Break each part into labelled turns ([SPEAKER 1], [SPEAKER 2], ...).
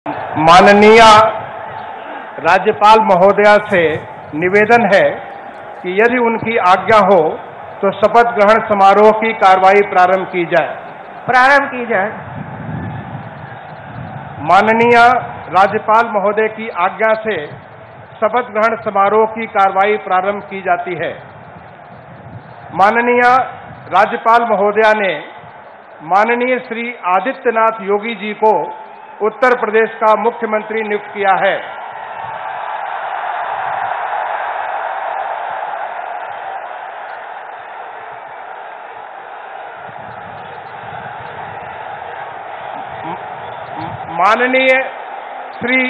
[SPEAKER 1] माननीय राज्यपाल महोदया से निवेदन है कि यदि उनकी आज्ञा हो तो शपथ ग्रहण समारोह की कार्रवाई प्रारंभ की जाए। माननीय राज्यपाल महोदय की आज्ञा से शपथ ग्रहण समारोह की कार्रवाई प्रारंभ की जाती है। माननीय राज्यपाल महोदया ने माननीय श्री आदित्यनाथ योगी जी को उत्तर प्रदेश का मुख्यमंत्री नियुक्त किया है। माननीय श्री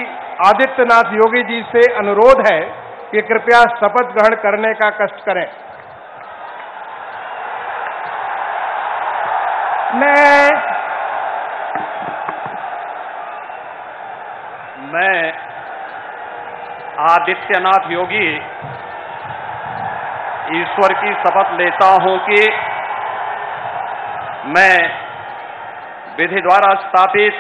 [SPEAKER 1] आदित्यनाथ योगी जी से अनुरोध है कि कृपया शपथ ग्रहण करने का कष्ट करें।
[SPEAKER 2] मैं आदित्यनाथ योगी ईश्वर की शपथ लेता हूं कि मैं विधि द्वारा स्थापित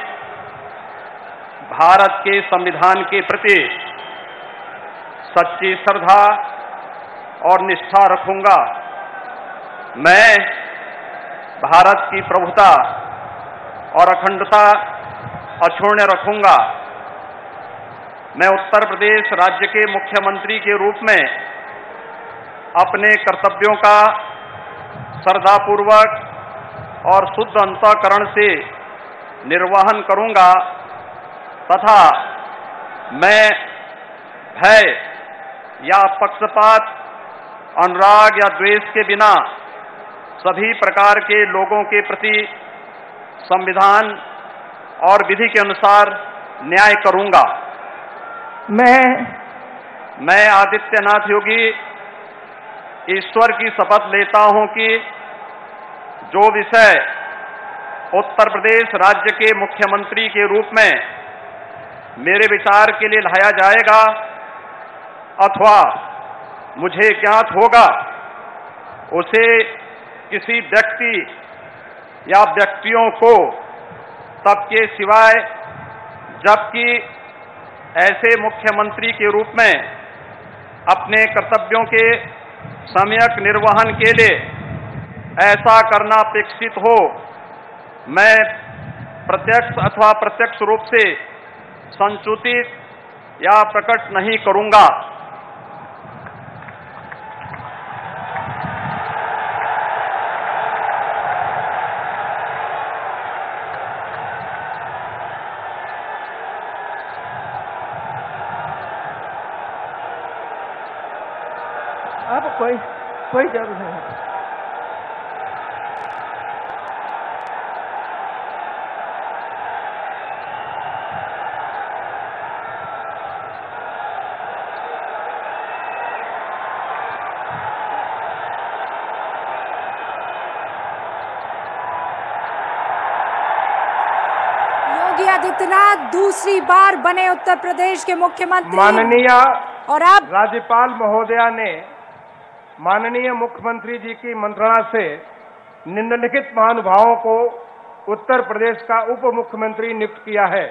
[SPEAKER 2] भारत के संविधान के प्रति सच्ची श्रद्धा और निष्ठा रखूंगा। मैं भारत की प्रभुता और अखंडता अक्षुण्ण रखूंगा। मैं उत्तर प्रदेश राज्य के मुख्यमंत्री के रूप में अपने कर्तव्यों का श्रद्धापूर्वक और शुद्ध अंतःकरण से निर्वहन करूंगा तथा मैं भय या पक्षपात, अनुराग या द्वेष के बिना सभी प्रकार के लोगों के प्रति संविधान और विधि के अनुसार न्याय करूंगा। मैं आदित्यनाथ योगी ईश्वर की शपथ लेता हूं कि जो विषय उत्तर प्रदेश राज्य के मुख्यमंत्री के रूप में मेरे विचार के लिए लाया जाएगा अथवा मुझे ज्ञात होगा उसे किसी व्यक्ति या व्यक्तियों को तब के सिवाय जबकि ऐसे मुख्यमंत्री के रूप में अपने कर्तव्यों के सम्यक निर्वहन के लिए ऐसा करना अपेक्षित हो, मैं प्रत्यक्ष अथवा अप्रत्यक्ष रूप से संसूचित या प्रकट नहीं करूंगा।
[SPEAKER 3] अब कोई जरूरत नहीं है।
[SPEAKER 4] योगी आदित्यनाथ दूसरी बार बने उत्तर प्रदेश के मुख्यमंत्री।
[SPEAKER 1] माननीय
[SPEAKER 4] और अब
[SPEAKER 1] राज्यपाल महोदया ने माननीय मुख्यमंत्री जी की मंत्रणा से निम्नलिखित महानुभावों को उत्तर प्रदेश का उप मुख्यमंत्री नियुक्त किया है।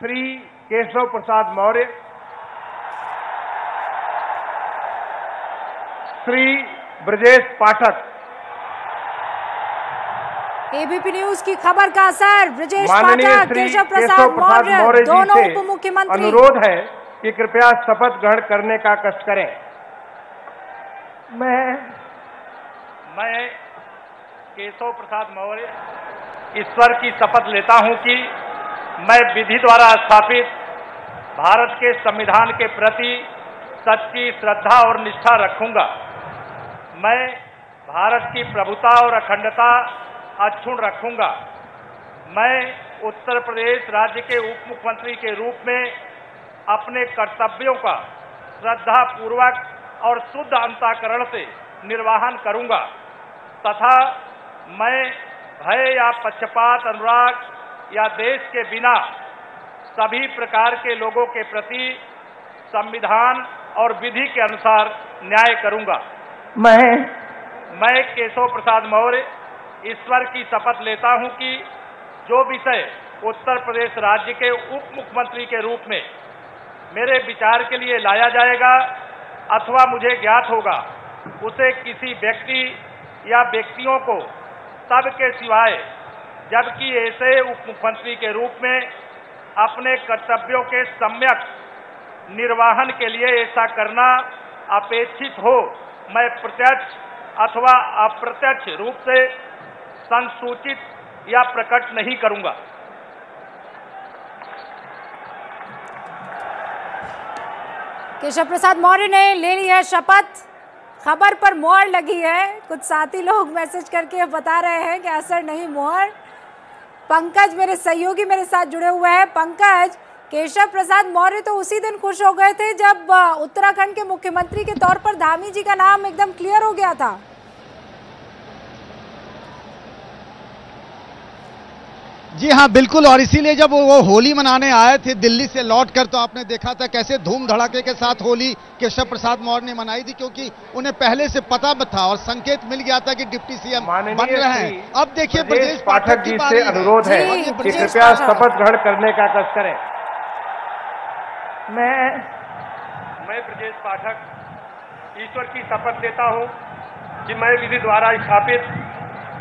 [SPEAKER 1] श्री केशव प्रसाद मौर्य, श्री ब्रजेश पाठक।
[SPEAKER 4] एबीपी न्यूज की खबर का असर, ब्रजेश
[SPEAKER 1] माननीय
[SPEAKER 4] पाठक,
[SPEAKER 1] श्री
[SPEAKER 4] केशव
[SPEAKER 1] प्रसाद मौर्य
[SPEAKER 4] दोनों
[SPEAKER 1] जी
[SPEAKER 4] उप
[SPEAKER 1] से
[SPEAKER 4] मुख्यमंत्री।
[SPEAKER 1] अनुरोध है कि कृपया शपथ ग्रहण करने का कष्ट करें।
[SPEAKER 2] मैं केशव प्रसाद मौर्य ईश्वर की शपथ लेता हूं कि मैं विधि द्वारा स्थापित भारत के संविधान के प्रति सच्ची श्रद्धा और निष्ठा रखूंगा। मैं भारत की प्रभुता और अखंडता अक्षुण्ण रखूंगा। मैं उत्तर प्रदेश राज्य के उप मुख्यमंत्री के रूप में अपने कर्तव्यों का श्रद्धापूर्वक और शुद्ध अंतःकरण से निर्वहन करूंगा तथा मैं भय या पक्षपात, अनुराग या देश के बिना सभी प्रकार के लोगों के प्रति संविधान और विधि के अनुसार न्याय करूंगा। मैं केशव प्रसाद मौर्य ईश्वर की शपथ लेता हूं कि जो विषय उत्तर प्रदेश राज्य के उप मुख्यमंत्री के रूप में मेरे विचार के लिए लाया जाएगा अथवा मुझे ज्ञात होगा, उसे किसी व्यक्ति या व्यक्तियों को तब के सिवाय जबकि ऐसे उप मुख्यमंत्री के रूप में अपने कर्तव्यों के सम्यक निर्वहन के लिए ऐसा करना अपेक्षित हो, मैं प्रत्यक्ष अथवा अप्रत्यक्ष रूप से संसूचित या प्रकट नहीं करूंगा।
[SPEAKER 4] केशव प्रसाद मौर्य ने ले ली है शपथ। खबर पर मोहर लगी है। कुछ साथी लोग मैसेज करके बता रहे हैं कि असर नहीं मोहर। पंकज मेरे सहयोगी मेरे साथ जुड़े हुए हैं। पंकज, केशव प्रसाद मौर्य तो उसी दिन खुश हो गए थे जब उत्तराखंड के मुख्यमंत्री के तौर पर धामी जी का नाम एकदम क्लियर हो गया था।
[SPEAKER 5] जी हाँ, बिल्कुल। और इसीलिए जब वो होली मनाने आए थे दिल्ली से लौटकर, तो आपने देखा था कैसे धूम धड़ाके के साथ होली केशव प्रसाद मौर्य ने मनाई थी, क्योंकि उन्हें पहले से पता था और संकेत मिल गया था कि डिप्टी सीएम बन रहे हैं। अब देखिए ब्रजेश
[SPEAKER 1] पाठक जी से अनुरोध है कि कृपया शपथ ग्रहण करने का कष्ट करें।
[SPEAKER 2] मैं ब्रजेश पाठक ईश्वर की शपथ लेता हूं कि मैं विधि द्वारा स्थापित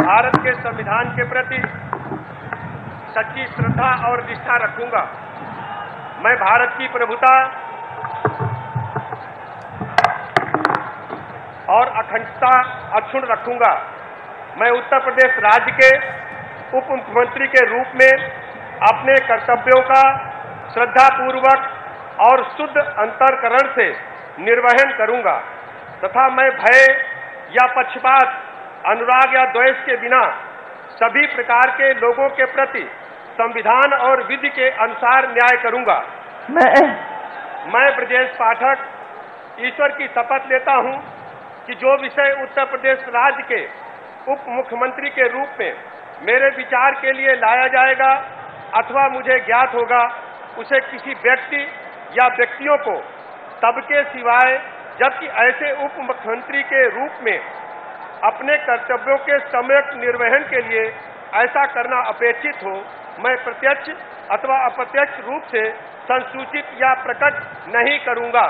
[SPEAKER 2] भारत के संविधान के प्रति सच्ची श्रद्धा और निष्ठा रखूंगा। मैं भारत की प्रभुता और अखंडता अक्षुण्ण रखूंगा। मैं उत्तर प्रदेश राज्य के उप मुख्यमंत्री के रूप में अपने कर्तव्यों का श्रद्धापूर्वक और शुद्ध अंतःकरण से निर्वहन करूंगा तथा मैं भय या पक्षपात, अनुराग या द्वेष के बिना सभी प्रकार के लोगों के प्रति संविधान और विधि के अनुसार न्याय करूंगा। मैं ब्रजेश पाठक ईश्वर की शपथ लेता हूं कि जो विषय उत्तर प्रदेश राज्य के उप मुख्यमंत्री के रूप में मेरे विचार के लिए लाया जाएगा अथवा मुझे ज्ञात होगा, उसे किसी व्यक्ति या व्यक्तियों को तब के सिवाय जबकि ऐसे उप मुख्यमंत्री के रूप में अपने कर्तव्यों के सम्यक निर्वहन के लिए ऐसा करना अपेक्षित हो, मैं प्रत्यक्ष अथवा अप्रत्यक्ष रूप से संसूचित या प्रकट नहीं करूंगा।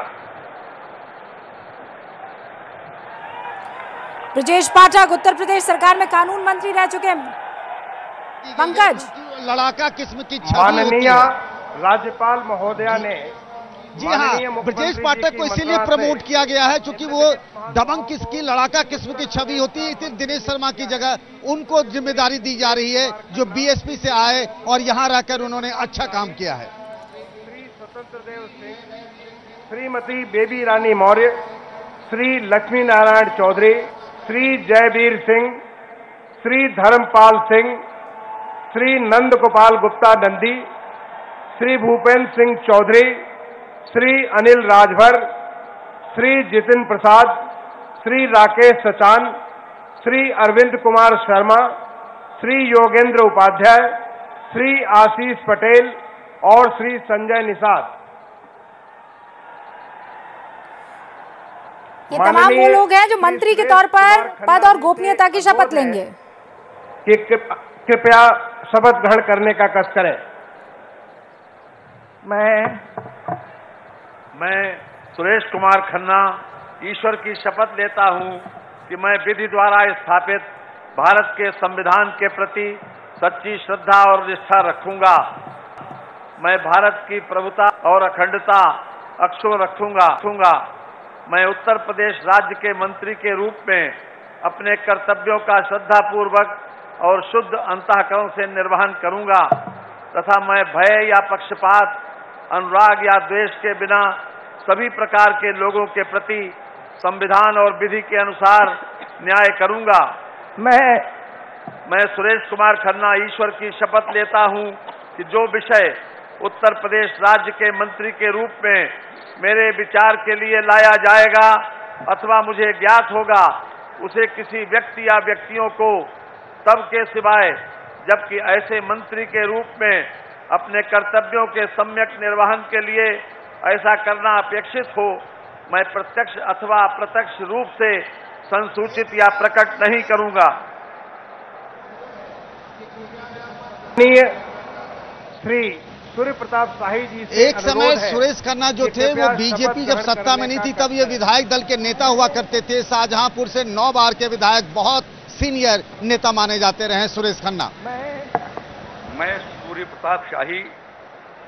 [SPEAKER 4] ब्रजेश पाठक उत्तर प्रदेश सरकार में कानून मंत्री रह चुके हैं। पंकज,
[SPEAKER 5] लड़ाका किस्म की
[SPEAKER 1] माननीय राज्यपाल महोदया ने
[SPEAKER 5] जी हाँ, ब्रजेश पाठक को इसीलिए प्रमोट किया गया है क्योंकि वो दबंग किसकी लड़ाका किस्म की छवि होती है। इतने दिनेश शर्मा की जगह उनको जिम्मेदारी दी जा रही है, जो बीएसपी से आए और यहां रहकर उन्होंने अच्छा काम किया है।
[SPEAKER 1] श्री स्वतंत्र देव सिंह, श्रीमती बेबी रानी मौर्य, श्री लक्ष्मी नारायण चौधरी, श्री जयवीर सिंह, श्री धर्मपाल सिंह, श्री नंद गोपाल गुप्ता नंदी, श्री भूपेंद्र सिंह चौधरी, श्री अनिल राजभर, श्री जितिन प्रसाद, श्री राकेश सचान, श्री अरविंद कुमार शर्मा, श्री योगेंद्र उपाध्याय, श्री आशीष पटेल और श्री संजय निषाद।
[SPEAKER 4] ये तमाम वो लोग हैं जो मंत्री के तौर पर पद और गोपनीयता की शपथ लेंगे।
[SPEAKER 1] कि कृपया शपथ ग्रहण करने का कष्ट करें।
[SPEAKER 2] मैं सुरेश कुमार खन्ना ईश्वर की शपथ लेता हूं कि मैं विधि द्वारा स्थापित भारत के संविधान के प्रति सच्ची श्रद्धा और निष्ठा रखूंगा। मैं भारत की प्रभुता और अखंडता अक्षुण्ण रखूंगा। मैं उत्तर प्रदेश राज्य के मंत्री के रूप में अपने कर्तव्यों का श्रद्धापूर्वक और शुद्ध अंतःकरण से निर्वहन करूंगा तथा मैं भय या पक्षपात, अनुराग या द्वेष के बिना सभी प्रकार के लोगों के प्रति संविधान और विधि के अनुसार न्याय करूंगा। मैं सुरेश कुमार खन्ना ईश्वर की शपथ लेता हूं कि जो विषय उत्तर प्रदेश राज्य के मंत्री के रूप में मेरे विचार के लिए लाया जाएगा अथवा मुझे ज्ञात होगा, उसे किसी व्यक्ति या व्यक्तियों को तब के सिवाय जबकि ऐसे मंत्री के रूप में अपने कर्तव्यों के सम्यक निर्वहन के लिए ऐसा करना अपेक्षित हो, मैं प्रत्यक्ष अथवा अप्रत्यक्ष रूप से संसूचित या प्रकट नहीं करूंगा।
[SPEAKER 1] श्री सूर्य प्रताप शाही जी से
[SPEAKER 5] एक समय सुरेश खन्ना जो थे वो बीजेपी जब सत्ता में नहीं थी तब ये विधायक दल के नेता हुआ करते थे। शाहजहांपुर से 9 बार के विधायक, बहुत सीनियर नेता माने जाते रहे सुरेश खन्ना।
[SPEAKER 6] मैं सूर्य प्रताप शाही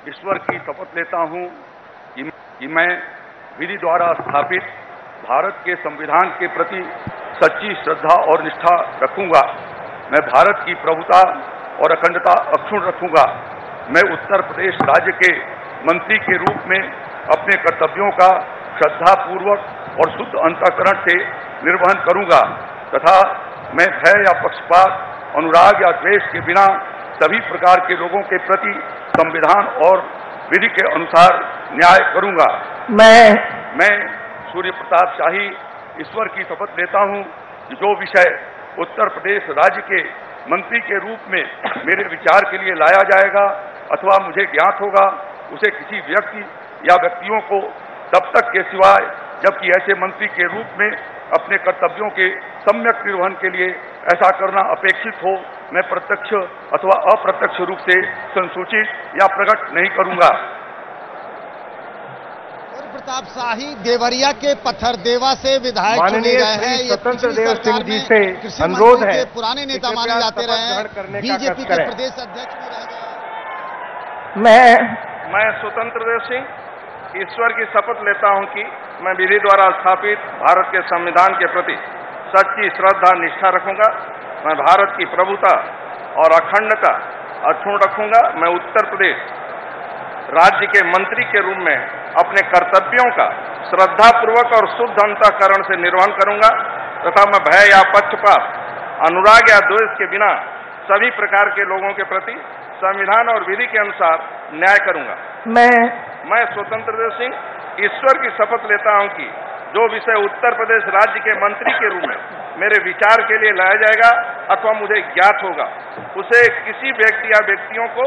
[SPEAKER 6] ईश्वर की शपथ लेता हूं कि मैं विधि द्वारा स्थापित भारत के संविधान के प्रति सच्ची श्रद्धा और निष्ठा रखूंगा। मैं भारत की प्रभुता और अखंडता अक्षुण्ण रखूंगा। मैं उत्तर प्रदेश राज्य के मंत्री के रूप में अपने कर्तव्यों का श्रद्धापूर्वक और शुद्ध अंतःकरण से निर्वहन करूंगा तथा मैं भय या पक्षपात, अनुराग या द्वेष के बिना सभी प्रकार के लोगों के प्रति संविधान और विधि के अनुसार न्याय करूंगा। मैं सूर्य प्रताप शाही ईश्वर की शपथ लेता हूं कि जो विषय उत्तर प्रदेश राज्य के मंत्री के रूप में मेरे विचार के लिए लाया जाएगा अथवा मुझे ज्ञात होगा, उसे किसी व्यक्ति या व्यक्तियों को तब तक के सिवाय जबकि ऐसे मंत्री के रूप में अपने कर्तव्यों के सम्यक निर्वहन के लिए ऐसा करना अपेक्षित हो, मैं प्रत्यक्ष अथवा अप्रत्यक्ष रूप से संसूचित या प्रकट नहीं करूंगा।
[SPEAKER 5] प्रताप शाही देवरिया के पत्थरदेवा से विधायक चुने गए हैं।
[SPEAKER 1] स्वतंत्र देव सिंह जी से अनुरोध है,
[SPEAKER 5] पुराने नेता माने जाते रहे हैं, बीजेपी के प्रदेश अध्यक्ष भी रह गए।
[SPEAKER 7] मैं स्वतंत्र देव सिंह ईश्वर की शपथ लेता हूं कि मैं विधि द्वारा स्थापित भारत के संविधान के प्रति सच्ची श्रद्धा निष्ठा रखूंगा। मैं भारत की प्रभुता और अखंडता अक्षुण्ण रखूंगा। मैं उत्तर प्रदेश राज्य के मंत्री के रूप में अपने कर्तव्यों का श्रद्धापूर्वक और शुद्ध अंतःकरण से निर्वहन करूंगा तथा मैं भय या पक्षपात, अनुराग या द्वेष के बिना सभी प्रकार के लोगों के प्रति संविधान और विधि के अनुसार न्याय करूंगा। मैं स्वतंत्र देव सिंह ईश्वर की शपथ लेता हूं कि जो विषय उत्तर प्रदेश राज्य के मंत्री के रूप में मेरे विचार के लिए लाया जाएगा अथवा मुझे ज्ञात होगा, उसे किसी व्यक्ति या व्यक्तियों को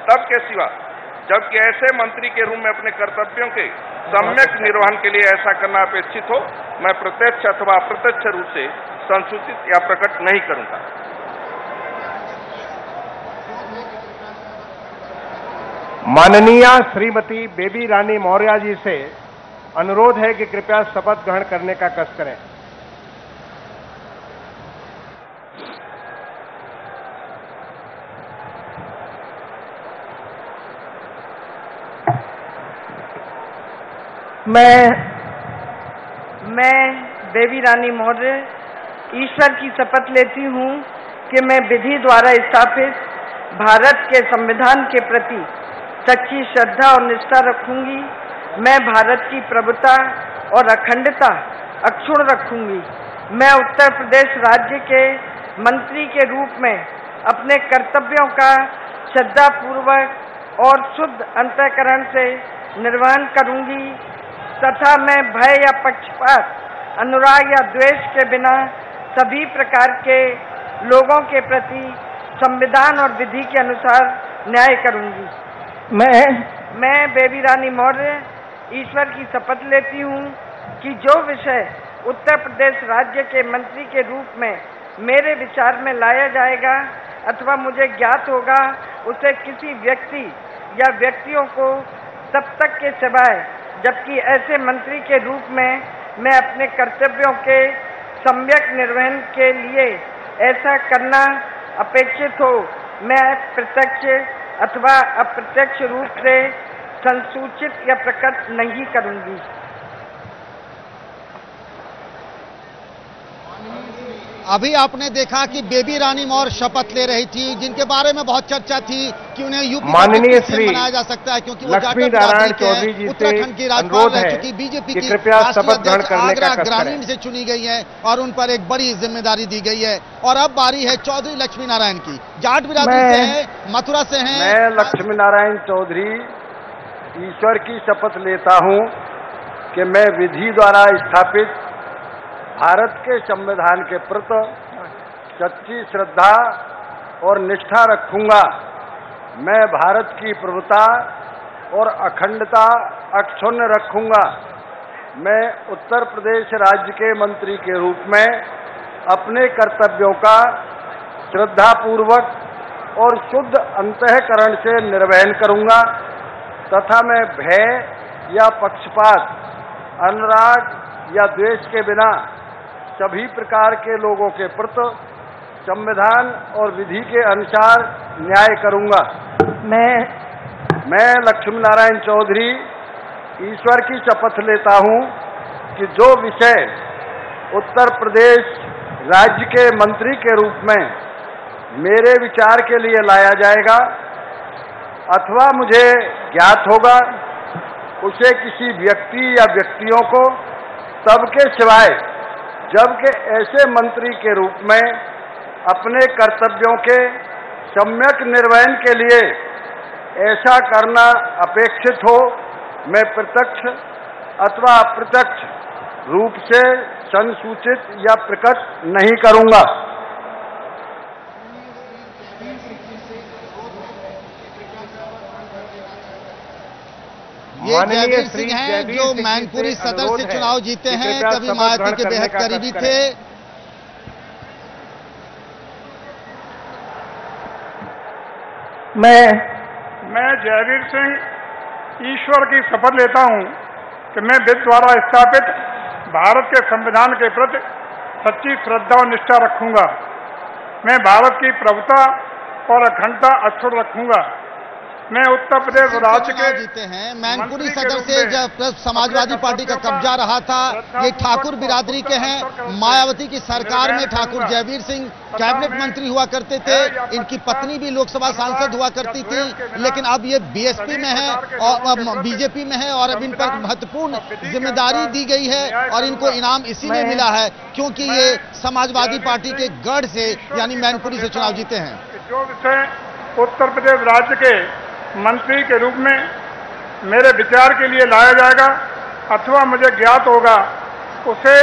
[SPEAKER 7] तब के सिवा जबकि ऐसे मंत्री के रूप में अपने कर्तव्यों के सम्यक निर्वहन के लिए ऐसा करना अपेक्षित हो, मैं प्रत्यक्ष अथवा अप्रत्यक्ष रूप से संसूचित या प्रकट नहीं करूंगा।
[SPEAKER 1] माननीय श्रीमती बेबी रानी मौर्य जी से अनुरोध है कि कृपया शपथ ग्रहण करने का कष्ट करें।
[SPEAKER 3] मैं बेबी रानी मौर्य ईश्वर की शपथ लेती हूँ कि मैं विधि द्वारा स्थापित भारत के संविधान के प्रति सच्ची श्रद्धा और निष्ठा रखूंगी। मैं भारत की प्रभुता और अखंडता अक्षुण्ण रखूंगी। मैं उत्तर प्रदेश राज्य के मंत्री के रूप में अपने कर्तव्यों का श्रद्धापूर्वक और शुद्ध अंतःकरण से निर्वहन करूंगी तथा मैं भय या पक्षपात, अनुराग या द्वेष के बिना सभी प्रकार के लोगों के प्रति संविधान और विधि के अनुसार न्याय करूंगी। मैं बेबी रानी मौर्य ईश्वर की शपथ लेती हूँ कि जो विषय उत्तर प्रदेश राज्य के मंत्री के रूप में मेरे विचार में लाया जाएगा अथवा मुझे ज्ञात होगा, उसे किसी व्यक्ति या व्यक्तियों को तब तक के सिवाय जबकि ऐसे मंत्री के रूप में मैं अपने कर्तव्यों के सम्यक निर्वहन के लिए ऐसा करना अपेक्षित हो, मैं प्रत्यक्ष अथवा अप्रत्यक्ष रूप से संसूचित या प्रकट नहीं करूंगी।
[SPEAKER 5] अभी आपने देखा कि बेबी रानी मौर्य शपथ ले रही थी, जिनके बारे में बहुत चर्चा थी कि उन्हें यूपी
[SPEAKER 1] माननीय श्री
[SPEAKER 5] बनाया जा सकता है क्योंकि वो
[SPEAKER 1] लक्ष्मी नारायण चौधरी जी से
[SPEAKER 5] उत्तराखंड की राज्यपाल रह चुकी बीजेपी की
[SPEAKER 1] कृपया शपथ ग्रहण करने का कष्ट
[SPEAKER 5] ग्रामीण से चुनी गई है और उन पर एक बड़ी जिम्मेदारी दी गई है। और अब बारी है चौधरी लक्ष्मी नारायण की, जाट बिरादरी से है, मथुरा से हैं।
[SPEAKER 8] मैं लक्ष्मी नारायण चौधरी ईश्वर की शपथ लेता हूं कि मैं विधि द्वारा स्थापित भारत के संविधान के प्रति सच्ची श्रद्धा और निष्ठा रखूंगा। मैं भारत की प्रभुता और अखंडता अक्षुण्ण रखूंगा। मैं उत्तर प्रदेश राज्य के मंत्री के रूप में अपने कर्तव्यों का श्रद्धापूर्वक और शुद्ध अंतःकरण से निर्वहन करूंगा तथा मैं भय या पक्षपात, अनुराग या द्वेष के बिना सभी प्रकार के लोगों के प्रति संविधान और विधि के अनुसार न्याय करूंगा। मैं लक्ष्मी नारायण चौधरी ईश्वर की शपथ लेता हूं कि जो विषय उत्तर प्रदेश राज्य के मंत्री के रूप में मेरे विचार के लिए लाया जाएगा अथवा मुझे ज्ञात होगा, उसे किसी व्यक्ति या व्यक्तियों को सबके सिवाय जबकि ऐसे मंत्री के रूप में अपने कर्तव्यों के सम्यक निर्वहन के लिए ऐसा करना अपेक्षित हो, मैं प्रत्यक्ष अथवा अप्रत्यक्ष रूप से संसूचित या प्रकट नहीं करूंगा।
[SPEAKER 5] ये जयवीर सिंह हैं जो मैनपुरी सदर से चुनाव जीते हैं, कभी मायावती के बेहद करीबी थे।
[SPEAKER 1] मैं जयवीर सिंह ईश्वर की शपथ लेता हूं कि मैं विधि द्वारा स्थापित भारत के संविधान के प्रति सच्ची श्रद्धा और निष्ठा रखूंगा। मैं भारत की प्रभुता और अखंडता अक्षुण्ण रखूंगा। मैं उत्तर प्रदेश राज्य के
[SPEAKER 5] जीते हैं। मैनपुरी सदर से जब समाजवादी पार्टी का कब्जा रहा था, ये ठाकुर बिरादरी के हैं। मायावती की सरकार में ठाकुर जयवीर सिंह कैबिनेट मंत्री हुआ करते थे। इनकी पत्नी भी लोकसभा सांसद हुआ करती थी, लेकिन अब ये बीएसपी में है और बीजेपी में है और अब इन पर महत्वपूर्ण जिम्मेदारी दी गई है और इनको इनाम इसीलिए मिला है क्योंकि ये समाजवादी पार्टी के गढ़ से यानी मैनपुरी से चुनाव जीते हैं।
[SPEAKER 1] जो विषय उत्तर प्रदेश राज्य के मंत्री के रूप में मेरे विचार के लिए लाया जाएगा अथवा मुझे ज्ञात होगा, उसे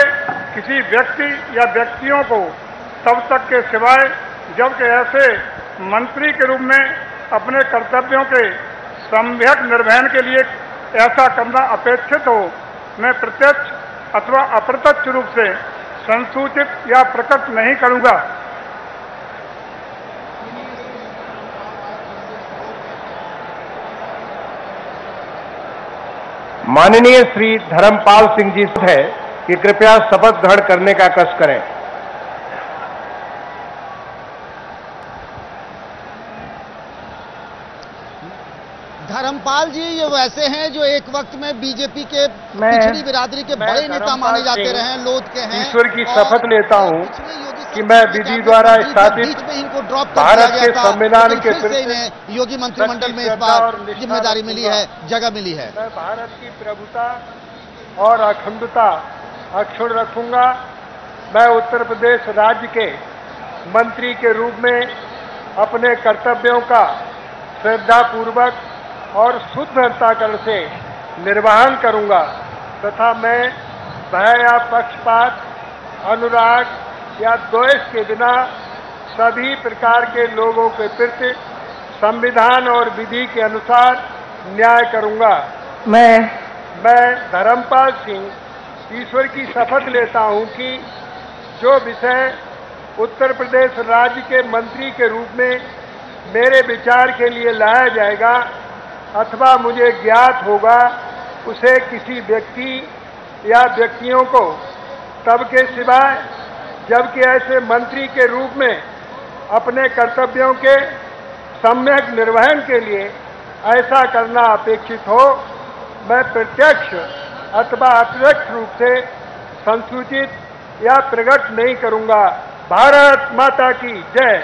[SPEAKER 1] किसी व्यक्ति या व्यक्तियों को तब तक के सिवाय जबकि ऐसे मंत्री के रूप में अपने कर्तव्यों के सम्यक निर्वहन के लिए ऐसा करना अपेक्षित हो, मैं प्रत्यक्ष अथवा अप्रत्यक्ष रूप से संसूचित या प्रकट नहीं करूंगा।
[SPEAKER 9] माननीय श्री धर्मपाल सिंह जी से है कि कृपया शपथ ग्रहण करने का कष्ट करें।
[SPEAKER 5] धर्मपाल जी ये वैसे हैं जो एक वक्त में बीजेपी के पिछड़ी बिरादरी के बड़े नेता माने जाते रहे हैं, लोध के हैं।
[SPEAKER 9] ईश्वर की शपथ लेता हूं कि मैं विधि द्वारा स्थापित भारत के संविधान के प्रति
[SPEAKER 5] योगी मंत्रिमंडल में इस बार जिम्मेदारी मिली है, जगह मिली है।
[SPEAKER 8] मैं भारत की प्रभुता और अखंडता अक्षुण्ण रखूंगा। मैं उत्तर प्रदेश राज्य के मंत्री के रूप में अपने कर्तव्यों का श्रद्धापूर्वक और शुद्ध अंतःकरण से निर्वहन करूंगा तथा मैं भय या पक्षपात, अनुराग या द्वेष के बिना सभी प्रकार के लोगों के प्रति संविधान और विधि के अनुसार न्याय करूंगा। मैं धर्मपाल सिंह ईश्वर की शपथ लेता हूं कि जो विषय उत्तर प्रदेश राज्य के मंत्री के रूप में मेरे विचार के लिए लाया जाएगा अथवा मुझे ज्ञात होगा, उसे किसी व्यक्ति या व्यक्तियों को तब के सिवाय जबकि ऐसे मंत्री के रूप में अपने कर्तव्यों के सम्यक निर्वहन के लिए ऐसा करना अपेक्षित हो, मैं प्रत्यक्ष अथवा अप्रत्यक्ष रूप से संसूचित या प्रकट नहीं करूंगा। भारत माता की जय।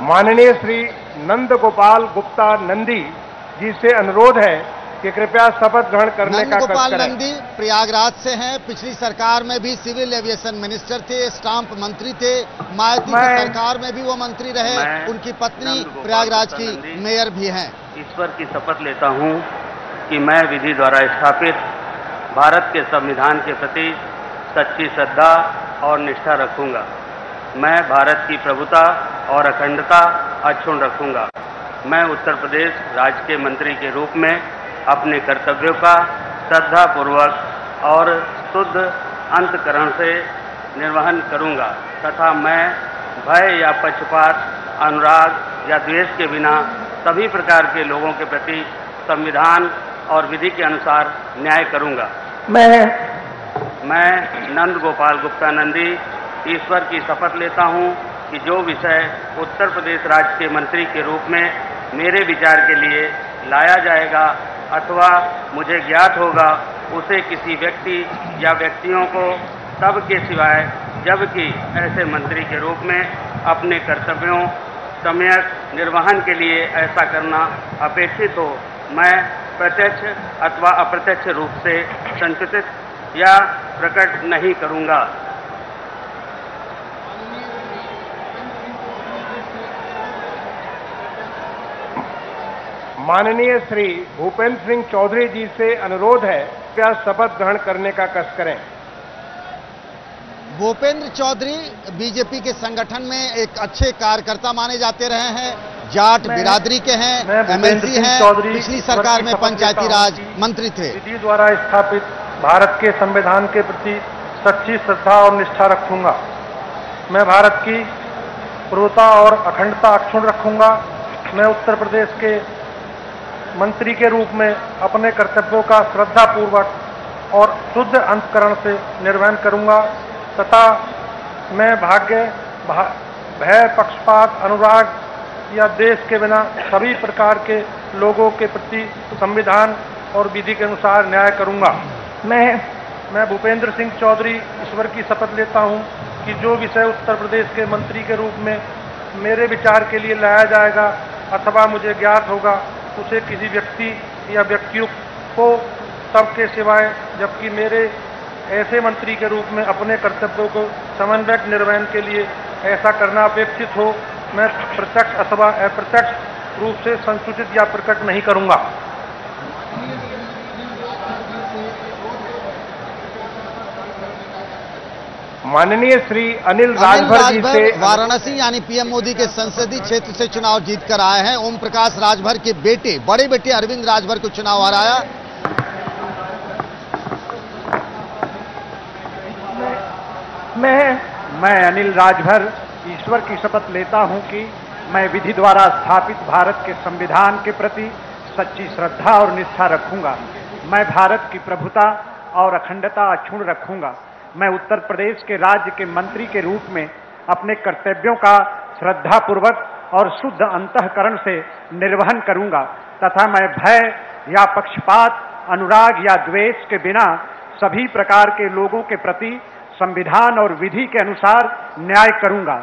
[SPEAKER 9] माननीय श्री नंद गोपाल गुप्ता नंदी जी से अनुरोध है कि कृपया शपथ ग्रहण करने का कष्ट करें।
[SPEAKER 5] नंदी प्रयागराज से हैं, पिछली सरकार में भी सिविल एविएशन मिनिस्टर थे, स्टाम्प मंत्री थे, मायावती की सरकार में भी वो मंत्री रहे, उनकी पत्नी प्रयागराज की मेयर भी हैं।
[SPEAKER 10] ईश्वर की शपथ लेता हूं कि मैं विधि द्वारा स्थापित भारत के संविधान के प्रति सच्ची श्रद्धा और निष्ठा रखूंगा। मैं भारत की प्रभुता और अखंडता अक्षुण्ण रखूंगा। मैं उत्तर प्रदेश राज्य के मंत्री के रूप में अपने कर्तव्यों का श्रद्धापूर्वक और शुद्ध अंतःकरण से निर्वहन करूंगा तथा मैं भय या पक्षपात, अनुराग या द्वेष के बिना सभी प्रकार के लोगों के प्रति संविधान और विधि के अनुसार न्याय करूंगा। मैं नंद गोपाल गुप्ता नंदी ईश्वर की शपथ लेता हूं कि जो विषय उत्तर प्रदेश राज्य के मंत्री के रूप में मेरे विचार के लिए लाया जाएगा अथवा मुझे ज्ञात होगा, उसे किसी व्यक्ति या व्यक्तियों को तब के सिवाय जबकि ऐसे मंत्री के रूप में अपने कर्तव्यों सम्यक निर्वहन के लिए ऐसा करना अपेक्षित हो, मैं प्रत्यक्ष अथवा अप्रत्यक्ष रूप से संसूचित या प्रकट नहीं करूंगा।
[SPEAKER 1] माननीय श्री भूपेंद्र सिंह चौधरी जी से अनुरोध है कृपया शपथ ग्रहण करने का कष्ट करें।
[SPEAKER 5] भूपेंद्र चौधरी बीजेपी के संगठन में एक अच्छे कार्यकर्ता माने जाते रहे हैं, जाट बिरादरी के हैं, एमएलसी हैं, पिछली सरकार में पंचायती राज मंत्री थे।
[SPEAKER 9] विधि द्वारा स्थापित भारत के संविधान के प्रति सच्ची श्रद्धा और निष्ठा रखूंगा। मैं भारत की प्रभुता और अखंडता अक्षुण्ण रखूंगा। मैं उत्तर प्रदेश के मंत्री के रूप में अपने कर्तव्यों का श्रद्धापूर्वक और शुद्ध अंतःकरण से निर्वहन करूंगा तथा मैं भय, पक्षपात, अनुराग या देश के बिना सभी प्रकार के लोगों के प्रति संविधान और विधि के अनुसार न्याय करूंगा। मैं भूपेंद्र सिंह चौधरी ईश्वर की शपथ लेता हूं कि जो विषय उत्तर प्रदेश के मंत्री के रूप में मेरे विचार के लिए लाया जाएगा अथवा मुझे ज्ञात होगा, उसे किसी व्यक्ति या व्यक्तियों को तब के सिवाय जबकि मेरे ऐसे मंत्री के रूप में अपने कर्तव्यों को समन्वयक निर्वहन के लिए ऐसा करना अपेक्षित हो, मैं प्रत्यक्ष अथवा अप्रत्यक्ष रूप से संसूचित या प्रकट नहीं करूंगा।
[SPEAKER 1] माननीय श्री अनिल राजभर जी से
[SPEAKER 5] वाराणसी यानी पीएम मोदी के संसदीय क्षेत्र से चुनाव जीत कर आए हैं। ओम प्रकाश राजभर के बेटे, बड़े बेटे अरविंद राजभर को चुनाव हराया।
[SPEAKER 11] मैं अनिल राजभर ईश्वर की शपथ लेता हूं कि मैं विधि द्वारा स्थापित भारत के संविधान के प्रति सच्ची श्रद्धा और निष्ठा रखूंगा। मैं भारत की प्रभुता और अखंडता अक्षुण्ण रखूंगा। मैं उत्तर प्रदेश के राज्य के मंत्री के रूप में अपने कर्तव्यों का श्रद्धापूर्वक और शुद्ध अंतःकरण से निर्वहन करूंगा तथा मैं भय या पक्षपात, अनुराग या द्वेष के बिना सभी प्रकार के लोगों के प्रति संविधान और विधि के अनुसार न्याय करूंगा।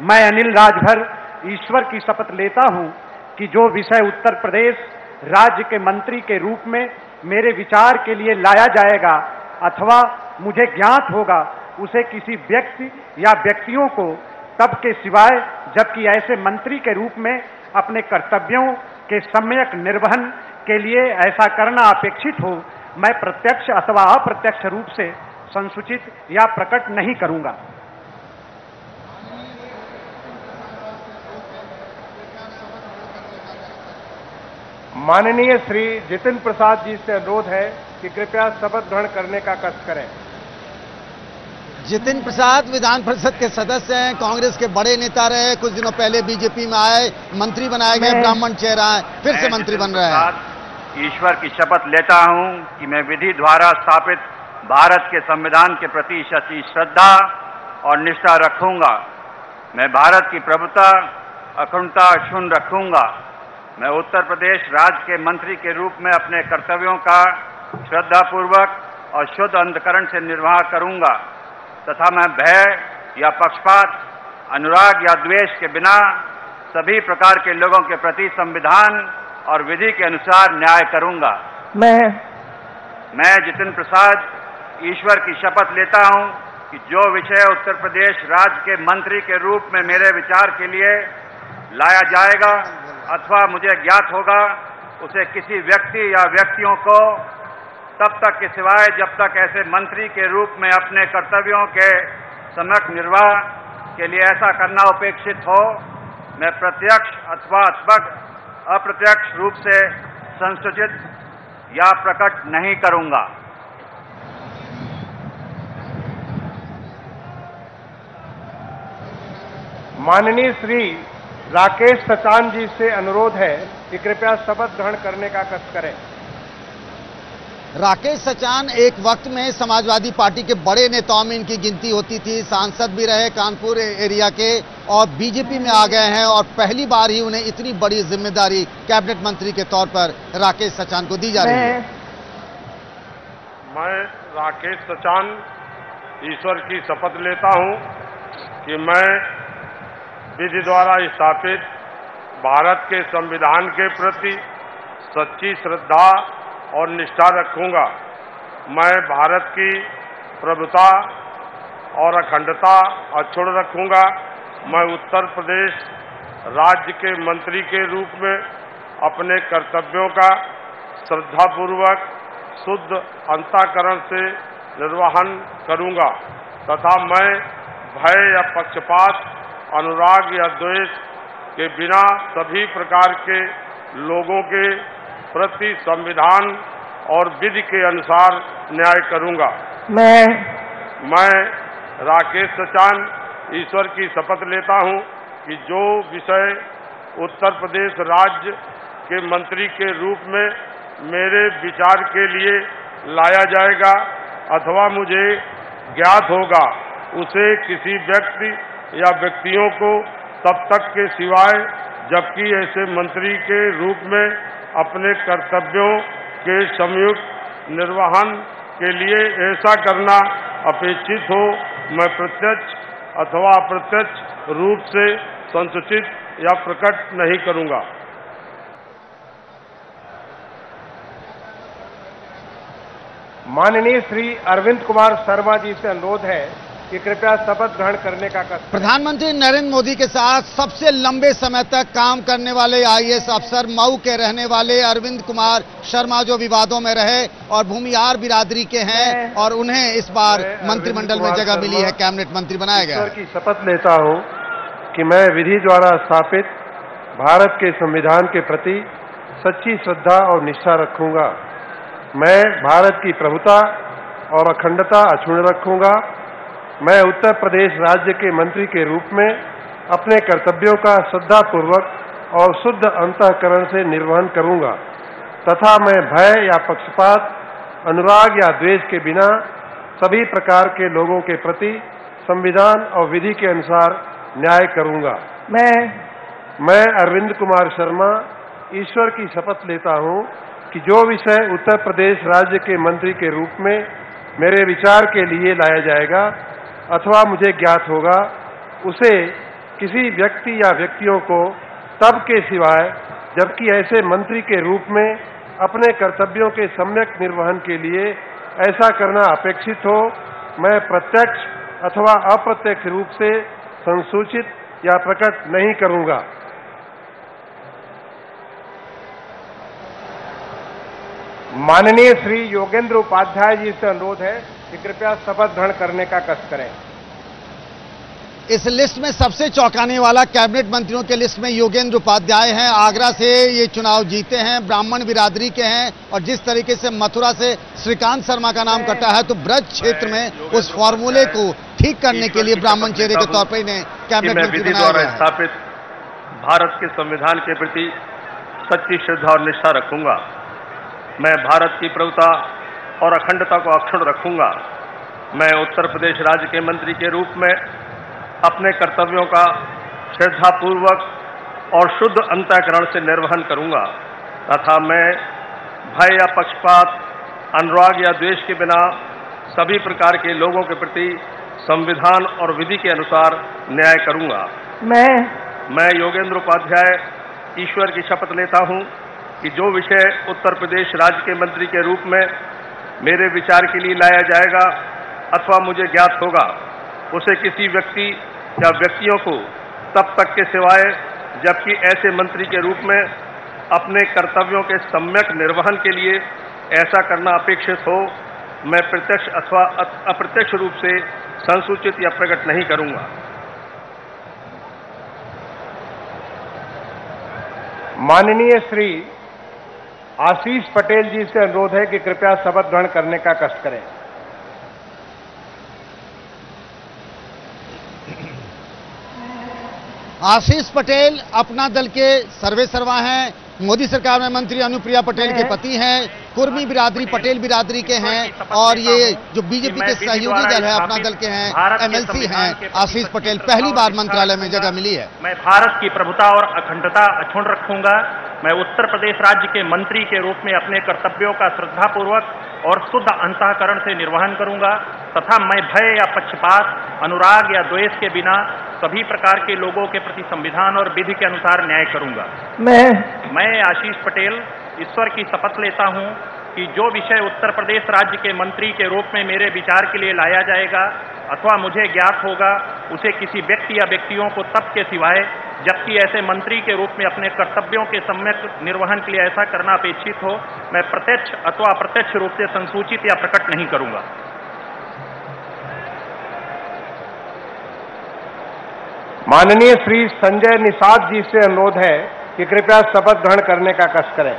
[SPEAKER 11] मैं अनिल राजभर ईश्वर की शपथ लेता हूं कि जो विषय उत्तर प्रदेश राज्य के मंत्री के रूप में मेरे विचार के लिए लाया जाएगा अथवा मुझे ज्ञात होगा, उसे किसी व्यक्ति या व्यक्तियों को तब के सिवाय जबकि ऐसे मंत्री के रूप में अपने कर्तव्यों के सम्यक निर्वहन के लिए ऐसा करना अपेक्षित हो, मैं प्रत्यक्ष अथवा अप्रत्यक्ष रूप से संसूचित या प्रकट नहीं करूंगा।
[SPEAKER 1] माननीय श्री जितिन प्रसाद जी से अनुरोध है कि कृपया शपथ ग्रहण करने का कष्ट करें।
[SPEAKER 5] जितिन प्रसाद विधान परिषद के सदस्य हैं, कांग्रेस के बड़े नेता रहे, कुछ दिनों पहले बीजेपी में आए, मंत्री बनाए गए, ब्राह्मण चेहरा है, फिर से मंत्री बन रहे हैं।
[SPEAKER 6] ईश्वर की शपथ लेता हूं कि मैं विधि द्वारा स्थापित भारत के संविधान के प्रति सच्ची श्रद्धा और निष्ठा रखूंगा। मैं भारत की प्रभुता, अखंडता अक्षुण्ण रखूंगा। मैं उत्तर प्रदेश राज्य के मंत्री के रूप में अपने कर्तव्यों का श्रद्धापूर्वक और शुद्ध अंतःकरण से निर्वाह करूंगा तथा मैं भय या पक्षपात, अनुराग या द्वेष के बिना सभी प्रकार के लोगों के प्रति संविधान और विधि के अनुसार न्याय करूंगा। मैं जितिन प्रसाद ईश्वर की शपथ लेता हूं कि जो विषय उत्तर प्रदेश राज्य के मंत्री के रूप में मेरे विचार के लिए लाया जाएगा अथवा मुझे ज्ञात होगा, उसे किसी व्यक्ति या व्यक्तियों को तब तक के सिवाय जब तक ऐसे मंत्री के रूप में अपने कर्तव्यों के सम्यक निर्वाह के लिए ऐसा करना अपेक्षित हो, मैं प्रत्यक्ष अथवा अप्रत्यक्ष रूप से संसूचित या प्रकट नहीं करूंगा।
[SPEAKER 1] माननीय श्री राकेश सचान जी से अनुरोध है कि कृपया शपथ ग्रहण करने का कष्ट करें।
[SPEAKER 5] राकेश सचान एक वक्त में समाजवादी पार्टी के बड़े नेताओं में इनकी गिनती होती थी, सांसद भी रहे कानपुर एरिया के और बीजेपी में आ गए हैं और पहली बार ही उन्हें इतनी बड़ी जिम्मेदारी कैबिनेट मंत्री के तौर पर राकेश सचान को दी जा रही है।
[SPEAKER 12] मैं राकेश सचान ईश्वर की शपथ लेता हूं कि मैं विधि द्वारा स्थापित भारत के संविधान के प्रति सच्ची श्रद्धा और निष्ठा रखूंगा। मैं भारत की प्रभुता और अखंडता अक्षुण्ण रखूंगा। मैं उत्तर प्रदेश राज्य के मंत्री के रूप में अपने कर्तव्यों का श्रद्धापूर्वक शुद्ध अंतःकरण से निर्वहन करूंगा तथा मैं भय या पक्षपात, अनुराग या द्वेष के बिना सभी प्रकार के लोगों के प्रति संविधान और विधि के अनुसार न्याय करूंगा। मैं राकेश सचान ईश्वर की शपथ लेता हूं कि जो विषय उत्तर प्रदेश राज्य के मंत्री के रूप में मेरे विचार के लिए लाया जाएगा अथवा मुझे ज्ञात होगा, उसे किसी व्यक्ति या व्यक्तियों को तब तक के सिवाय जबकि ऐसे मंत्री के रूप में अपने कर्तव्यों के संयुक्त निर्वहन के लिए ऐसा करना अपेक्षित हो, मैं प्रत्यक्ष अथवा अप्रत्यक्ष रूप से संसूचित या प्रकट नहीं करूंगा।
[SPEAKER 1] माननीय श्री अरविंद कुमार शर्मा जी से अनुरोध है कि कृपया शपथ ग्रहण करने का कष्ट।
[SPEAKER 5] प्रधानमंत्री नरेंद्र मोदी के साथ सबसे लंबे समय तक काम करने वाले आईएएस अफसर मऊ के रहने वाले अरविंद कुमार शर्मा जो विवादों में रहे और भूमिहार बिरादरी के हैं और उन्हें इस बार मंत्रिमंडल में जगह मिली है, कैबिनेट मंत्री बनाया गया।
[SPEAKER 9] ईश्वर की शपथ लेता हूं कि मैं विधि द्वारा स्थापित भारत के संविधान के प्रति सच्ची श्रद्धा और निष्ठा रखूंगा। मैं भारत की प्रभुता और अखंडता अक्षुण्ण रखूंगा। मैं उत्तर प्रदेश राज्य के मंत्री के रूप में अपने कर्तव्यों का श्रद्धापूर्वक और शुद्ध अंतःकरण से निर्वहन करूंगा तथा मैं भय या पक्षपात, अनुराग या द्वेष के बिना सभी प्रकार के लोगों के प्रति संविधान और विधि के अनुसार न्याय करूंगा। मैं अरविंद कुमार शर्मा ईश्वर की शपथ लेता हूं कि जो विषय उत्तर प्रदेश राज्य के मंत्री के रूप में मेरे विचार के लिए लाया जाएगा अथवा मुझे ज्ञात होगा, उसे किसी व्यक्ति या व्यक्तियों को तब के सिवाय जबकि ऐसे मंत्री के रूप में अपने कर्तव्यों के सम्यक निर्वहन के लिए ऐसा करना अपेक्षित हो, मैं प्रत्यक्ष अथवा अप्रत्यक्ष रूप से संसूचित या प्रकट नहीं करूंगा।
[SPEAKER 1] माननीय श्री योगेंद्र उपाध्याय जी से अनुरोध है कि कृपया शपथ ग्रहण करने का कष्ट करें।
[SPEAKER 5] इस लिस्ट में सबसे चौंकाने वाला कैबिनेट मंत्रियों के लिस्ट में योगेंद्र उपाध्याय हैं। आगरा से ये चुनाव जीते हैं, ब्राह्मण बिरादरी के हैं और जिस तरीके से मथुरा से श्रीकांत शर्मा का नाम कटा है तो ब्रज क्षेत्र में उस फॉर्मूले को ठीक करने के लिए ब्राह्मण चेहरे के तौर पर इन्हें कैबिनेट मंत्री बनाया गया है।
[SPEAKER 2] स्थापित भारत के संविधान के प्रति सच्ची श्रद्धा और निष्ठा रखूंगा। मैं भारत की प्रभुता और अखंडता को अक्षुण्ण रखूंगा। मैं उत्तर प्रदेश राज्य के मंत्री के रूप में अपने कर्तव्यों का श्रद्धापूर्वक और शुद्ध अंतःकरण से निर्वहन करूंगा तथा मैं भय या पक्षपात, अनुराग या द्वेष के बिना सभी प्रकार के लोगों के प्रति संविधान और विधि के अनुसार न्याय करूंगा। मैं योगेंद्र उपाध्याय ईश्वर की शपथ लेता हूं कि जो विषय उत्तर प्रदेश राज्य के मंत्री के रूप में मेरे विचार के लिए लाया जाएगा अथवा मुझे ज्ञात होगा, उसे किसी व्यक्ति या व्यक्तियों को तब तक के सिवाय जबकि ऐसे मंत्री के रूप में अपने कर्तव्यों के सम्यक निर्वहन के लिए ऐसा करना अपेक्षित हो, मैं प्रत्यक्ष अथवा अप्रत्यक्ष रूप से संसूचित या प्रकट नहीं करूंगा।
[SPEAKER 1] माननीय श्री आशीष पटेल जी से अनुरोध है कि कृपया शपथ ग्रहण करने का कष्ट करें।
[SPEAKER 5] आशीष पटेल अपना दल के सर्वे सर्वा हैं, मोदी सरकार में मंत्री अनुप्रिया पटेल के पति हैं, कुर्मी बिरादरी पटेल बिरादरी के हैं और ये जो बीजेपी के सहयोगी दल है अपना दल के हैं, एमएलसी हैं आशीष पटेल, पहली बार मंत्रालय में जगह मिली है।
[SPEAKER 2] मैं भारत की प्रभुता और अखंडता अक्षुण्ण रखूंगा। मैं उत्तर प्रदेश राज्य के मंत्री के रूप में अपने कर्तव्यों का श्रद्धापूर्वक और शुद्ध अंतःकरण से निर्वहन करूंगा तथा मैं भय या पक्षपात, अनुराग या द्वेष के बिना सभी प्रकार के लोगों के प्रति संविधान और विधि के अनुसार न्याय करूंगा। मैं आशीष पटेल ईश्वर की शपथ लेता हूं कि जो विषय उत्तर प्रदेश राज्य के मंत्री के रूप में मेरे विचार के लिए लाया जाएगा अथवा मुझे ज्ञात होगा उसे किसी व्यक्ति या व्यक्तियों को तब के सिवाय जबकि ऐसे मंत्री के रूप में अपने कर्तव्यों के सम्यक निर्वहन के लिए ऐसा करना अपेक्षित हो, मैं प्रत्यक्ष अथवा अप्रत्यक्ष रूप से संसूचित या प्रकट नहीं करूंगा।
[SPEAKER 1] माननीय श्री संजय निषाद जी से अनुरोध है कि कृपया शपथ ग्रहण करने का कष्ट करें।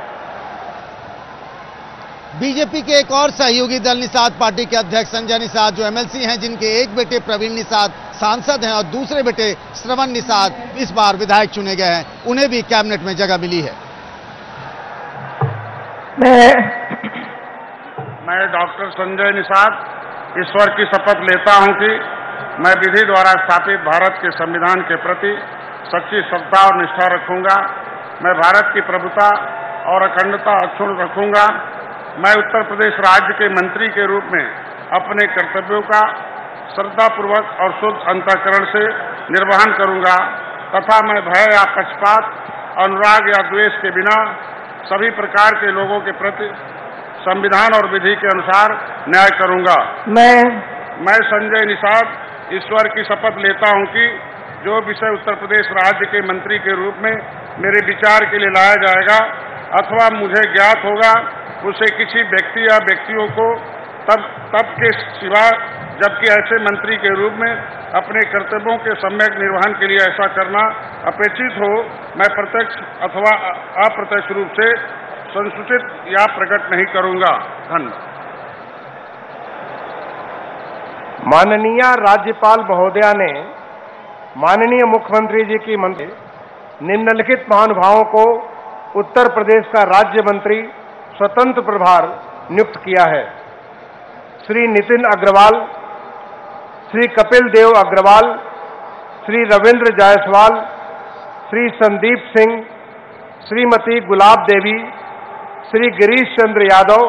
[SPEAKER 5] बीजेपी के एक और सहयोगी दल निषाद पार्टी के अध्यक्ष संजय निषाद जो एमएलसी हैं, जिनके एक बेटे प्रवीण निषाद सांसद हैं और दूसरे बेटे श्रवण निषाद इस बार विधायक चुने गए हैं, उन्हें भी कैबिनेट में जगह मिली है।
[SPEAKER 12] मैं डॉक्टर संजय निषाद ईश्वर की शपथ लेता हूं कि मैं विधि द्वारा स्थापित भारत के संविधान के प्रति सच्ची श्रद्धा और निष्ठा रखूंगा। मैं भारत की प्रभुता और अखंडता अक्षुण्ण रखूंगा। मैं उत्तर प्रदेश राज्य के मंत्री के रूप में अपने कर्तव्यों का श्रद्धापूर्वक और शुद्ध अंतःकरण से निर्वहन करूंगा तथा मैं भय या पक्षपात, अनुराग या द्वेष के बिना सभी प्रकार के लोगों के प्रति संविधान और विधि के अनुसार न्याय करूंगा। मैं संजय निषाद ईश्वर की शपथ लेता हूं कि जो विषय उत्तर प्रदेश राज्य के मंत्री के रूप में मेरे विचार के लिए लाया जाएगा अथवा मुझे ज्ञात होगा उसे किसी व्यक्ति या व्यक्तियों को तब के सिवा जबकि ऐसे मंत्री के रूप में अपने कर्तव्यों के सम्यक निर्वहन के लिए ऐसा करना अपेक्षित हो, मैं प्रत्यक्ष अथवा अप्रत्यक्ष रूप से संसूचित या प्रकट नहीं करूंगा। धन्यवाद।
[SPEAKER 1] माननीय राज्यपाल महोदया ने माननीय मुख्यमंत्री जी की मंत्री निम्नलिखित महानुभावों को उत्तर प्रदेश का राज्य मंत्री स्वतंत्र प्रभार नियुक्त किया है। श्री नितिन अग्रवाल, श्री कपिल देव अग्रवाल, श्री रविंद्र जायसवाल, श्री संदीप सिंह, श्रीमती गुलाब देवी, श्री गिरीश चंद्र यादव,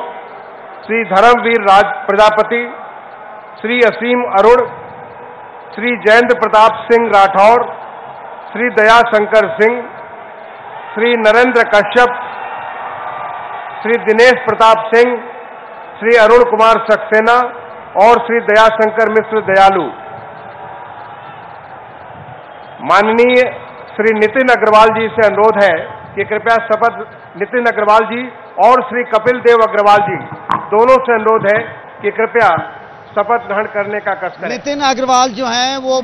[SPEAKER 1] श्री धर्मवीर राज प्रजापति, श्री असीम अरुण, श्री जयेंद्र प्रताप सिंह राठौर, श्री दयाशंकर सिंह, श्री नरेंद्र कश्यप, श्री दिनेश प्रताप सिंह, श्री अरुण कुमार सक्सेना और श्री दयाशंकर मिश्र दयालु। माननीय श्री नितिन अग्रवाल जी से अनुरोध है कि कृपया शपथ नितिन अग्रवाल जी और श्री कपिल देव अग्रवाल जी दोनों से अनुरोध है कि कृपया शपथ ग्रहण करने का कष्ट करें।
[SPEAKER 5] नितिन अग्रवाल जो हैं वो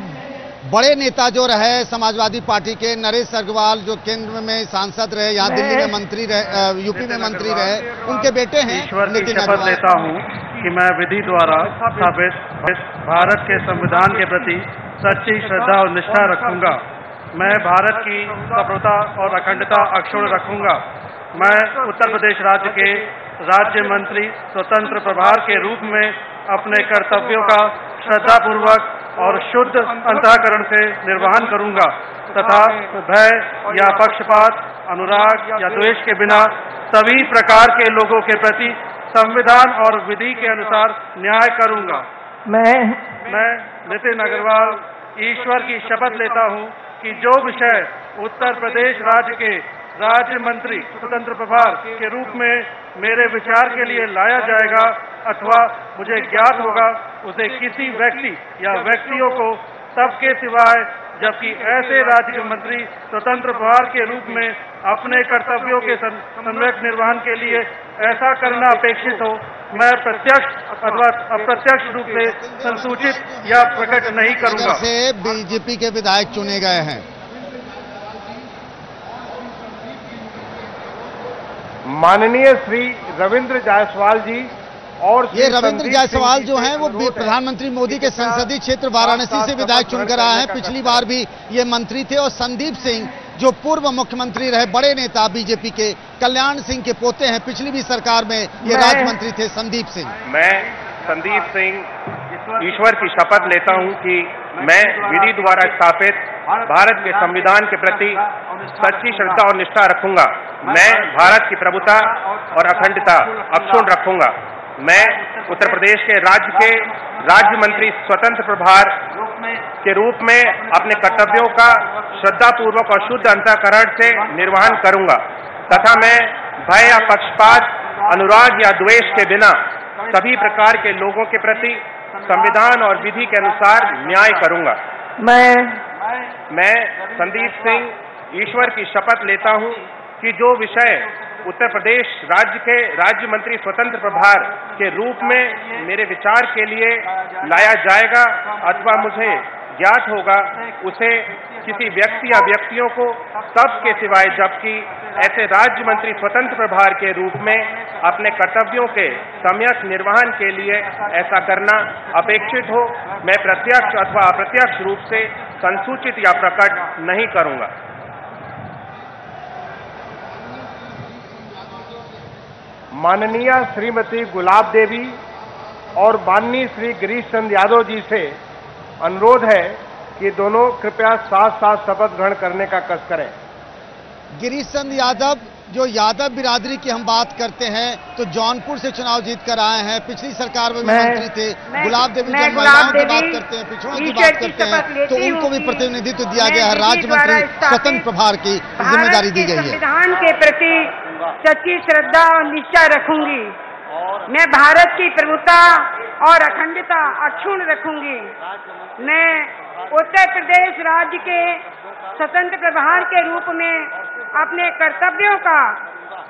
[SPEAKER 5] बड़े नेता जो रहे समाजवादी पार्टी के, नरेश अग्रवाल जो केंद्र में सांसद रहे, यहाँ दिल्ली में मंत्री रहे, यूपी में मंत्री रहे, उनके बेटे हैं।
[SPEAKER 10] ईश्वर की शपथ लेता हूँ कि मैं विधि द्वारा स्थापित भारत के संविधान के प्रति सच्ची श्रद्धा और निष्ठा रखूंगा। मैं भारत की प्रभुता और अखंडता अक्षुण्ण रखूंगा। मैं उत्तर प्रदेश राज्य के राज्य मंत्री स्वतंत्र प्रभार के रूप में अपने कर्तव्यों का श्रद्धापूर्वक और शुद्ध अंतःकरण से निर्वहन करूंगा तथा भय या पक्षपात, अनुराग या द्वेष के बिना सभी प्रकार के लोगों के प्रति संविधान और विधि के अनुसार न्याय करूंगा। मैं नितिन अग्रवाल ईश्वर की शपथ लेता हूं कि जो विषय उत्तर प्रदेश राज्य के राज्य मंत्री स्वतंत्र प्रभार के रूप में मेरे विचार के लिए लाया जाएगा अथवा मुझे ज्ञात होगा उसे किसी व्यक्ति या व्यक्तियों को तब के सिवाय जबकि ऐसे राज्य मंत्री स्वतंत्र प्रभार के रूप में अपने कर्तव्यों के सम्यक निर्वहन के लिए ऐसा करना अपेक्षित हो, मैं प्रत्यक्ष अथवा अप्रत्यक्ष रूप से संसूचित या प्रकट नहीं करूंगा।
[SPEAKER 5] से बीजेपी के विधायक चुने गए हैं।
[SPEAKER 1] माननीय श्री रविंद्र जायसवाल जी और
[SPEAKER 5] ये रविंद्र जायसवाल जो हैं वो प्रधानमंत्री मोदी के संसदीय क्षेत्र वाराणसी से विधायक चुनकर आए हैं। पिछली बार भी ये मंत्री थे। और संदीप सिंह जो पूर्व मुख्यमंत्री रहे, बड़े नेता बीजेपी के, कल्याण सिंह के पोते हैं। पिछली भी सरकार में ये राज्य मंत्री थे संदीप सिंह।
[SPEAKER 7] मैं संदीप सिंह ईश्वर की शपथ लेता हूं कि मैं विधि द्वारा स्थापित भारत के संविधान के प्रति सच्ची श्रद्धा और निष्ठा रखूंगा। मैं भारत की प्रभुता और अखंडता अक्षुण्ण रखूंगा। मैं उत्तर प्रदेश के राज्य मंत्री स्वतंत्र प्रभार के रूप में अपने कर्तव्यों का श्रद्धापूर्वक और शुद्ध अंतःकरण से निर्वहन करूंगा तथा मैं भय या पक्षपात, अनुराग या द्वेष के बिना सभी प्रकार के लोगों के प्रति संविधान और विधि के अनुसार न्याय करूंगा। मैं संदीप सिंह ईश्वर की शपथ लेता हूं कि जो विषय उत्तर प्रदेश राज्य के राज्य मंत्री स्वतंत्र प्रभार के रूप में मेरे विचार के लिए लाया जाएगा अथवा मुझे ज्ञात होगा, उसे किसी व्यक्ति या व्यक्तियों को तब के सिवाय जबकि ऐसे राज्य मंत्री स्वतंत्र प्रभार के रूप में अपने कर्तव्यों के सम्यक निर्वहन के लिए ऐसा करना अपेक्षित हो, मैं प्रत्यक्ष अथवा अप्रत्यक्ष रूप से संसूचित या प्रकट नहीं करूंगा।
[SPEAKER 1] माननीय श्रीमती गुलाब देवी और माननीय श्री गिरीश चंद्र यादव जी से अनुरोध है कि दोनों कृपया साथ साथ शपथ ग्रहण करने का कष्ट करें।
[SPEAKER 5] गिरीश चंद्र यादव, जो यादव बिरादरी की हम बात करते हैं तो जौनपुर से चुनाव जीत कर आए हैं। पिछली सरकार में भी मंत्री थे। गुलाब देवी जब महिलाओं की बात करते हैं, पिछड़ों की बात करते हैं, तो उनको भी प्रतिनिधित्व दिया गया है। राज्य मंत्री स्वतंत्र प्रभार की जिम्मेदारी दी गई है।
[SPEAKER 3] संविधान के प्रति सच्ची श्रद्धा और निष्ठा रखूंगी। मैं भारत की प्रभुता और अखंडता अक्षुण्ण रखूंगी। मैं उत्तर प्रदेश राज्य के स्वतंत्र प्रभार के रूप में अपने कर्तव्यों का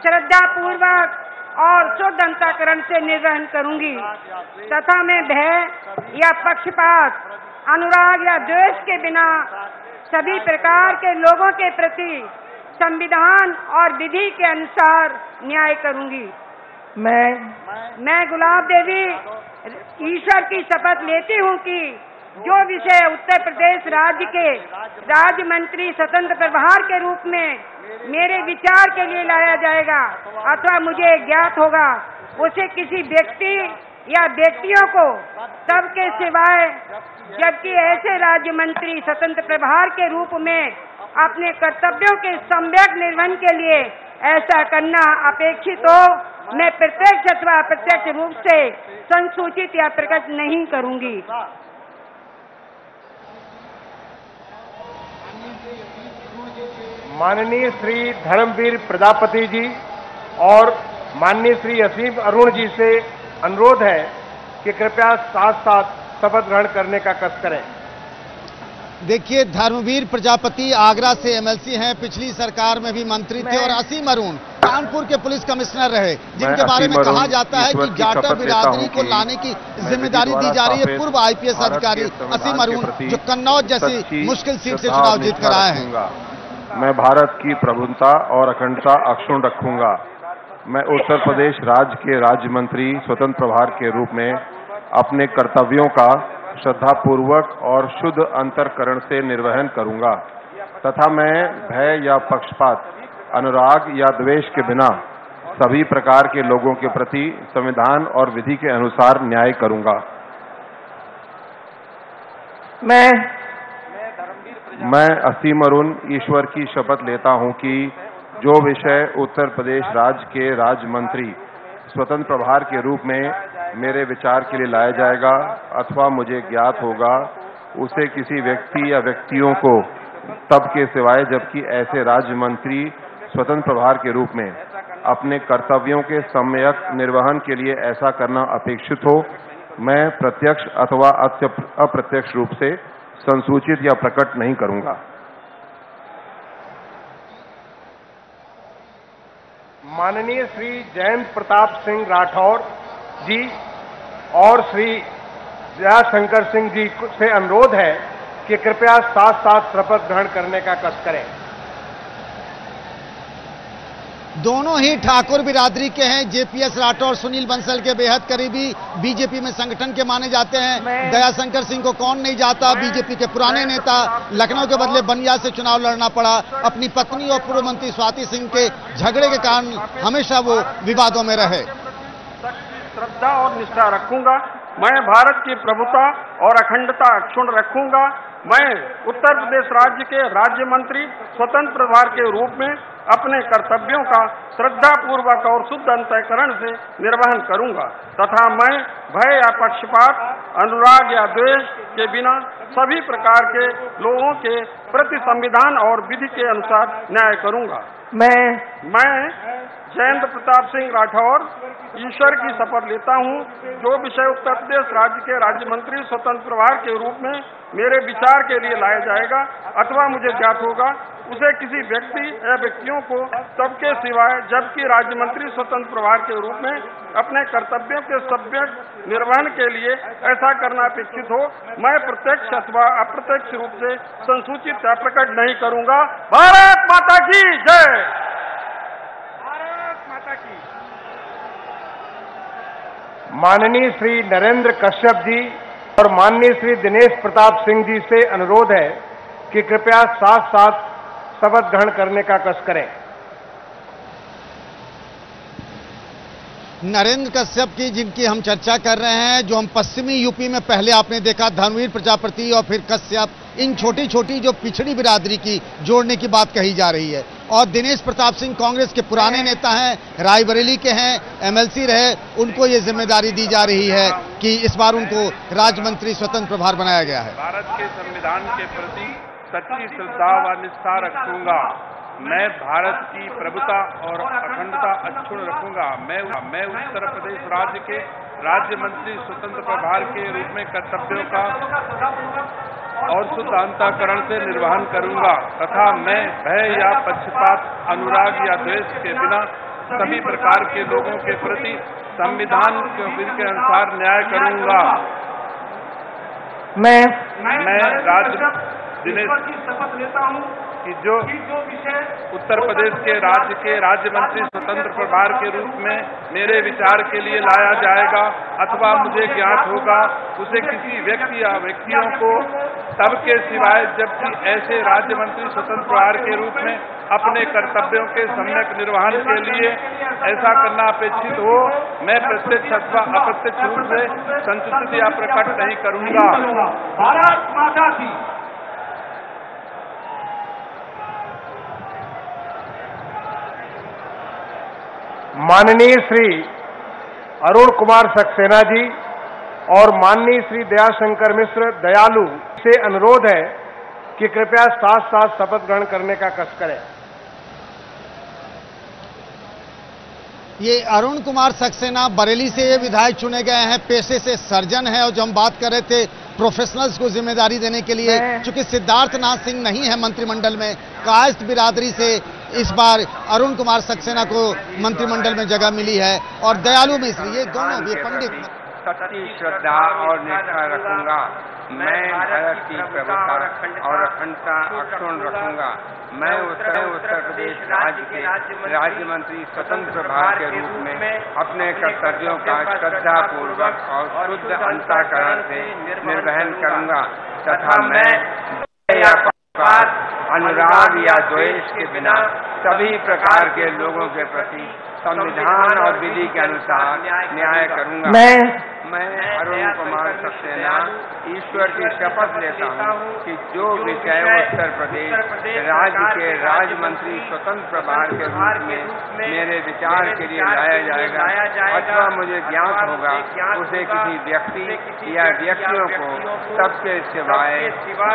[SPEAKER 3] श्रद्धापूर्वक और शुद्ध अंतःकरण से निर्वहन करूंगी तथा मैं भय या पक्षपात, अनुराग या द्वेष के बिना सभी प्रकार के लोगों के प्रति संविधान और विधि के अनुसार न्याय करूंगी। मैं गुलाब देवी ईश्वर की शपथ लेती हूं कि जो विषय उत्तर प्रदेश राज्य के राज्य मंत्री स्वतंत्र प्रभार के रूप में मेरे विचार के लिए लाया जाएगा अथवा मुझे ज्ञात होगा, उसे किसी व्यक्ति या व्यक्तियों को तब के सिवाय जबकि ऐसे राज्य मंत्री स्वतंत्र प्रभार के रूप में अपने कर्तव्यों के सम्यक निर्वहन के लिए ऐसा करना अपेक्षित हो, मैं प्रत्यक्ष अथवा अप्रत्यक्ष रूप से संसूचित या प्रकट नहीं करूंगी।
[SPEAKER 1] माननीय श्री धर्मवीर प्रजापति जी और माननीय श्री असीम अरुण जी से अनुरोध है कि कृपया साथ साथ शपथ ग्रहण करने का कष्ट करें।
[SPEAKER 5] देखिए, धर्मवीर प्रजापति आगरा से एमएलसी हैं, पिछली सरकार में भी मंत्री थे। और असीम अरुण कानपुर के पुलिस कमिश्नर रहे, जिनके बारे में कहा जाता है कि जाटव बिरादरी को लाने की जिम्मेदारी दी जा रही है। पूर्व आईपीएस अधिकारी असीम अरुण, जो कन्नौज जैसी मुश्किल सीट से चुनाव जीत कर आए हैं।
[SPEAKER 12] मैं भारत की प्रभुता और अखंडता अक्षुण्ण रखूंगा। मैं उत्तर प्रदेश राज्य के राज्य मंत्री स्वतंत्र प्रभार के रूप में अपने कर्तव्यों का श्रद्धापूर्वक और शुद्ध अंतःकरण से निर्वहन करूंगा तथा मैं भय या पक्षपात, अनुराग या द्वेष के बिना सभी प्रकार के लोगों के प्रति संविधान और विधि के अनुसार न्याय करूंगा। मैं असीम अरुण ईश्वर की शपथ लेता हूं कि जो विषय उत्तर प्रदेश राज्य के राज्य मंत्री स्वतंत्र प्रभार के रूप में मेरे विचार के लिए लाया जाएगा अथवा मुझे ज्ञात होगा, उसे किसी व्यक्ति या व्यक्तियों को तब के सिवाय जबकि ऐसे राज्य मंत्री स्वतंत्र प्रभार के रूप में अपने कर्तव्यों के सम्यक निर्वहन के लिए ऐसा करना अपेक्षित हो, मैं प्रत्यक्ष अथवा अप्रत्यक्ष रूप से संसूचित या प्रकट नहीं करूंगा।
[SPEAKER 1] माननीय श्री जयंत प्रताप सिंह राठौर जी और श्री जयाशंकर सिंह जी से अनुरोध है कि कृपया साथ साथ शपथ ग्रहण करने का कष्ट करें।
[SPEAKER 5] दोनों ही ठाकुर बिरादरी के हैं। जेपीएस राठौर सुनील बंसल के बेहद करीबी, बीजेपी में संगठन के माने जाते हैं। दयाशंकर सिंह को कौन नहीं जाता, बीजेपी के पुराने नेता, लखनऊ के बदले बनिया से चुनाव लड़ना पड़ा। अपनी पत्नी और पूर्व मंत्री स्वाति सिंह के झगड़े के कारण हमेशा वो विवादों में रहे।
[SPEAKER 8] श्रद्धा और निष्ठा रखूंगा। मैं भारत की प्रभुता और अखंडता अक्षुण्ण रखूंगा। मैं उत्तर प्रदेश राज्य के राज्य मंत्री स्वतंत्र प्रभार के रूप में अपने कर्तव्यों का श्रद्धा पूर्वक और शुद्ध अंतःकरण से निर्वहन करूंगा तथा मैं भय या पक्षपात, अनुराग या द्वेष के बिना सभी प्रकार के लोगों के प्रति संविधान और विधि के अनुसार न्याय करूंगा। मैं जयेंद्र प्रताप सिंह राठौर ईश्वर की शपथ लेता हूं, जो विषय उत्तर प्रदेश राज्य के राज्य मंत्री स्वतंत्र प्रभार के रूप में मेरे विचार के लिए लाया जाएगा अथवा मुझे ज्ञात होगा, उसे किसी व्यक्ति या व्यक्तियों को सबके सिवाय जबकि राज्य मंत्री स्वतंत्र प्रभार के रूप में अपने कर्तव्यों के सम्यक निर्वहन के लिए ऐसा करना अपेक्षित हो, मैं प्रत्यक्ष अथवा अप्रत्यक्ष रूप से संसूचित या प्रकट नहीं करूंगा। भारत माता की जय। भारत माता की।
[SPEAKER 1] माननीय श्री नरेंद्र कश्यप जी और माननीय श्री दिनेश प्रताप सिंह जी से अनुरोध है कि कृपया साथ साथ शपथ ग्रहण करने का कष्ट करें।
[SPEAKER 5] नरेंद्र कश्यप की जिनकी हम चर्चा कर रहे हैं, जो हम पश्चिमी यूपी में पहले आपने देखा धर्मवीर प्रजापति और फिर कश्यप, इन छोटी छोटी जो पिछड़ी बिरादरी की जोड़ने की बात कही जा रही है। और दिनेश प्रताप सिंह कांग्रेस के पुराने नेता हैं, रायबरेली के हैं, एमएलसी रहे, उनको ये जिम्मेदारी दी जा रही है कि इस बार उनको राज्य मंत्री स्वतंत्र प्रभार बनाया गया है।
[SPEAKER 6] भारत के संविधान के प्रति सच्ची श्रद्धा व निष्ठा रखूंगा। मैं भारत की प्रभुता और अखंडता अक्षुण्ण रखूंगा। मैं उत्तर प्रदेश राज्य के राज्य मंत्री स्वतंत्र प्रभार के रूप में कर्तव्यों का और शुद्ध अंतःकरण से निर्वहन करूंगा तथा मैं भय या पक्षपात, अनुराग या द्वेष के बिना सभी प्रकार के लोगों के प्रति संविधान के विधि के अनुसार न्याय करूंगा। मैं राज्य दिनेश की शपथ लेता हूं कि जो विषय उत्तर प्रदेश के राज्य मंत्री स्वतंत्र प्रभार के रूप में मेरे विचार के लिए लाया जाएगा अथवा मुझे ज्ञात होगा, उसे किसी व्यक्ति या व्यक्तियों को सबके सिवाय जबकि ऐसे राज्य मंत्री स्वतंत्र प्रभार के रूप में अपने कर्तव्यों के सम्यक निर्वहन के लिए ऐसा करना अपेक्षित हो, मैं प्रत्यक्ष अथवा अप्रत्यक्ष रूप से संसूचित या प्रकट नहीं करूंगा। भारत माता की।
[SPEAKER 1] माननीय श्री अरुण कुमार सक्सेना जी और माननीय श्री दयाशंकर मिश्र दयालु से अनुरोध है कि कृपया साथ साथ शपथ ग्रहण करने का कष्ट करें।
[SPEAKER 5] ये अरुण कुमार सक्सेना बरेली से ये विधायक चुने गए हैं, पेशे से सर्जन है। और जो हम बात कर रहे थे प्रोफेशनल्स को जिम्मेदारी देने के लिए, चूंकि सिद्धार्थनाथ सिंह नहीं है मंत्रिमंडल में, कायस्थ बिरादरी से इस बार अरुण कुमार सक्सेना को मंत्रिमंडल में जगह मिली है। और दयालु मिश्र, ये दोनों भी पंडित
[SPEAKER 13] सच्ची श्रद्धा और निष्ठा रखूंगा। मैं भारत की प्रभुता और अखंडता अक्षुण्ण रखूंगा। मैं उत्तर प्रदेश राज्य के राज्य मंत्री स्वतंत्र प्रभार के रूप में अपने कर्तव्यों का श्रद्धा पूर्वक और शुद्ध अंतःकरण से निर्वहन करूंगा तथा मैं या पक्षपात, अनुराग या द्वेष के बिना सभी प्रकार के लोगों के प्रति संविधान और विधि के अनुसार न्याय करूंगा। मैं अरुण कुमार सक्सेना ईश्वर की शपथ लेता हूं कि जो विषय उत्तर प्रदेश राज्य के राज्य मंत्री स्वतंत्र प्रभार के रूप में मेरे विचार के लिए लाया जाएगा अथवा मुझे ज्ञात होगा, उसे किसी व्यक्ति या व्यक्तियों को सबके सिवाय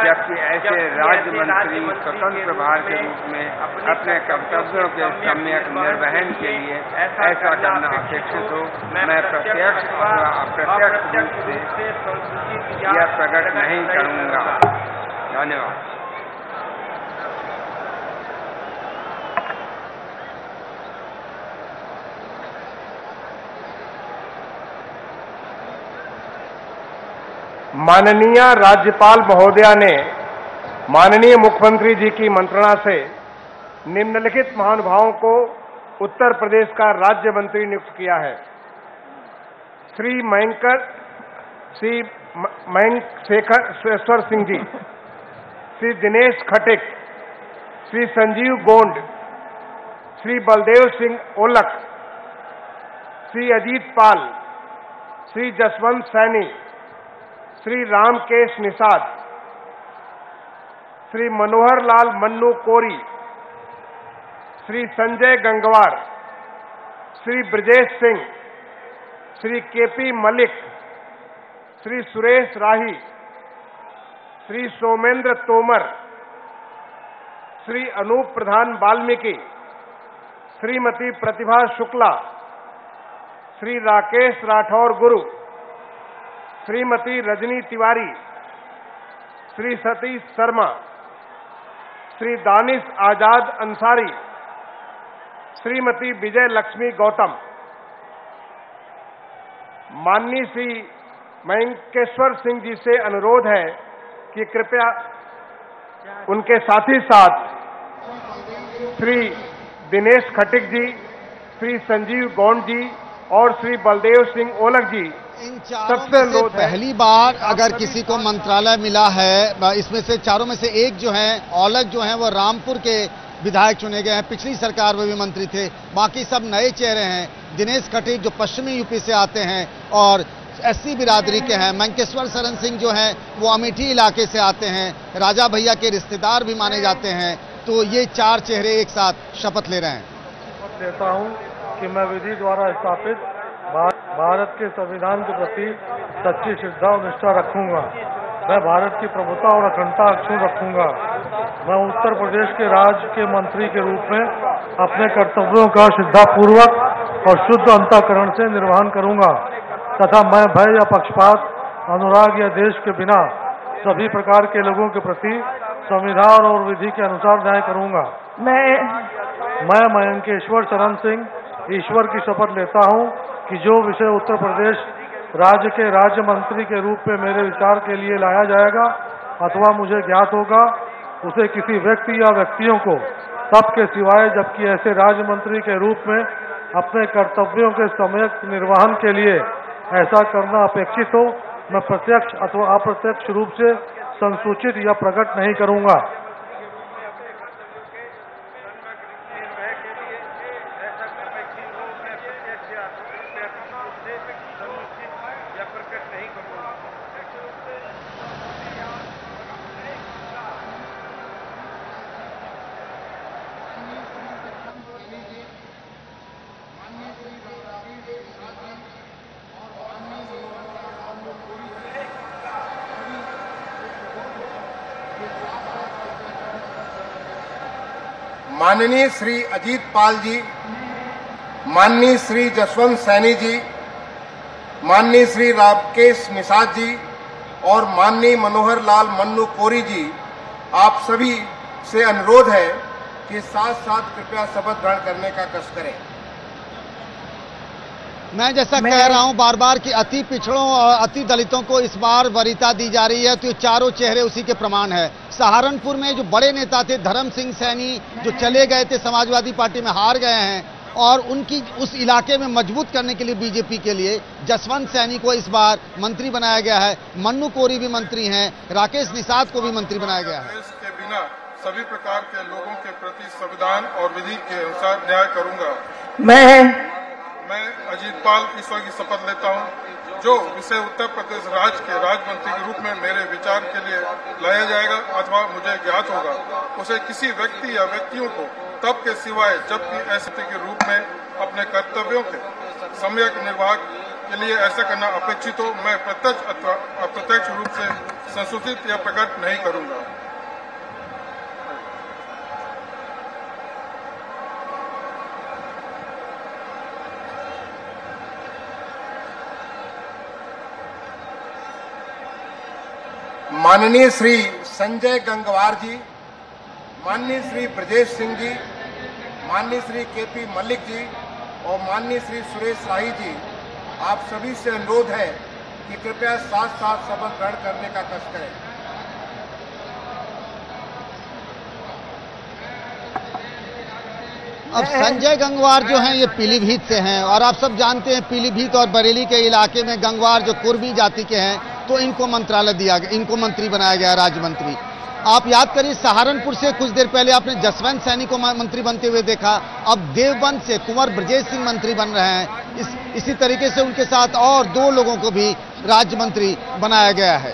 [SPEAKER 13] जबकि ऐसे राज्य मंत्री स्वतंत्र प्रभार के रूप में अपने कर्तव्यों के सम्यक निर्वहन के लिए ऐसा करना अपेक्षित हो, मैं प्रत्यक्ष अथवा अप्रत्यक्ष रूप से यह प्रकट नहीं करूंगा। धन्यवाद।
[SPEAKER 1] माननीय राज्यपाल महोदया ने माननीय मुख्यमंत्री जी की मंत्रणा से निम्नलिखित महानुभावों को उत्तर प्रदेश का राज्य मंत्री नियुक्त किया है। श्री मयंकेश्वर सिंह जी, श्री दिनेश खटिक, श्री संजीव गोंड, श्री बलदेव सिंह ओलख, श्री अजीत पाल, श्री जसवंत सैनी, श्री रामकेश निषाद, श्री मनोहर लाल मन्नू कोरी, श्री संजय गंगवार, श्री ब्रजेश सिंह, श्री केपी मलिक, श्री सुरेश राही, श्री सोमेंद्र तोमर, श्री अनूप प्रधान वाल्मीकि, श्रीमती प्रतिभा शुक्ला, श्री राकेश राठौर गुरु, श्रीमती रजनी तिवारी, श्री सतीश शर्मा, श्री दानिश आजाद अंसारी, श्रीमती विजय लक्ष्मी गौतम। माननीय श्री मयंकेश्वर सिंह जी से अनुरोध है कि कृपया उनके साथ ही साथ श्री दिनेश खटिक जी, श्री संजीव गौंड जी और श्री बलदेव सिंह ओलख जी, सबसे अनुरोध है।
[SPEAKER 5] पहली बार अगर किसी को मंत्रालय मिला है, इसमें से चारों में से एक जो है ओलख जो है वो रामपुर के विधायक चुने गए हैं, पिछली सरकार में भी मंत्री थे, बाकी सब नए चेहरे हैं। दिनेश खटिक जो पश्चिमी यूपी से आते हैं और एससी बिरादरी के हैं, मयंकेश्वर शरण सिंह जो हैं वो अमेठी इलाके से आते हैं, राजा भैया के रिश्तेदार भी माने जाते हैं। तो ये चार चेहरे एक साथ शपथ ले रहे हैं।
[SPEAKER 9] शपथ लेता हूँ कि मैं विधि द्वारा स्थापित भारत के संविधान के प्रति सच्ची श्रद्धा और निष्ठा रखूंगा। मैं भारत की प्रभुता और अखंडता अक्षुण्ण रखूंगा। मैं उत्तर प्रदेश के राज्य के मंत्री के रूप में अपने कर्तव्यों का श्रद्धापूर्वक और शुद्ध अंतःकरण से निर्वहन करूंगा तथा मैं भय या पक्षपात, अनुराग या देश के बिना सभी प्रकार के लोगों के प्रति संविधान और विधि के अनुसार न्याय करूंगा। मैं मयंकेश्वर शरण सिंह ईश्वर की शपथ लेता हूं कि जो विषय उत्तर प्रदेश राज्य के राज्य मंत्री के रूप में मेरे विचार के लिए लाया जाएगा अथवा मुझे ज्ञात होगा, उसे किसी व्यक्ति या व्यक्तियों को तब के सिवाय जबकि ऐसे राज्य मंत्री के रूप में अपने कर्तव्यों के सम्यक निर्वहन के लिए ऐसा करना अपेक्षित हो, मैं प्रत्यक्ष अथवा अप्रत्यक्ष रूप से संसूचित या प्रकट नहीं करूंगा।
[SPEAKER 14] माननीय श्री अजीत पाल जी, माननीय श्री जसवंत सैनी जी, माननीय श्री रामकेश निषाद जी और माननीय मनोहर लाल मन्नू कोरी जी, आप सभी से अनुरोध है कि साथ साथ कृपया शपथ ग्रहण करने का कष्ट करें।
[SPEAKER 5] मैं जैसा कह रहा हूं बार बार कि अति पिछड़ों और अति दलितों को इस बार वरीयता दी जा रही है, तो ये चारों चेहरे उसी के प्रमाण है। सहारनपुर में जो बड़े नेता थे धर्म सिंह सैनी जो चले गए थे, समाजवादी पार्टी में हार गए हैं, और उनकी उस इलाके में मजबूत करने के लिए बीजेपी के लिए जसवंत सैनी को इस बार मंत्री बनाया गया है। मन्नू कोरी भी मंत्री हैं, राकेश निषाद को भी मंत्री बनाया गया है।
[SPEAKER 15] देश के बिना सभी प्रकार के लोगों के प्रति संविधान और विधि के अनुसार न्याय करूंगा। मैं अजीत पाल ईश्वर की शपथ लेता हूं, जो विषय उत्तर प्रदेश राज्य के राज्य मंत्री के रूप में मेरे विचार के लिए लाया जाएगा अथवा मुझे ज्ञात होगा, उसे किसी व्यक्ति या व्यक्तियों को तब के सिवाय जबकि ऐसे के रूप में अपने कर्तव्यों के सम्यक निर्वाह के लिए ऐसा करना अपेक्षित हो, मैं प्रत्यक्ष अथवा अप्रत्यक्ष रूप से संसूचित या प्रकट नहीं करूंगा।
[SPEAKER 14] माननीय श्री संजय गंगवार जी, माननीय श्री ब्रजेश सिंह जी, माननीय श्री केपी मलिक जी और माननीय श्री सुरेश राही जी, आप सभी से अनुरोध है कि कृपया साथ साथ शपथ ग्रहण करने का कष्ट करें।
[SPEAKER 5] अब संजय गंगवार जो हैं ये पीलीभीत से हैं और आप सब जानते हैं पीलीभीत और बरेली के इलाके में गंगवार जो कुर्मी जाति के हैं, तो इनको मंत्रालय दिया गया, इनको मंत्री बनाया गया, राज्य मंत्री। आप याद करिए सहारनपुर से कुछ देर पहले आपने जसवंत सैनी को मंत्री बनते हुए देखा, अब देवबंद से कुंवर ब्रजेश सिंह मंत्री बन रहे हैं। इसी तरीके से उनके साथ और 2 लोगों को भी राज्य मंत्री बनाया गया है।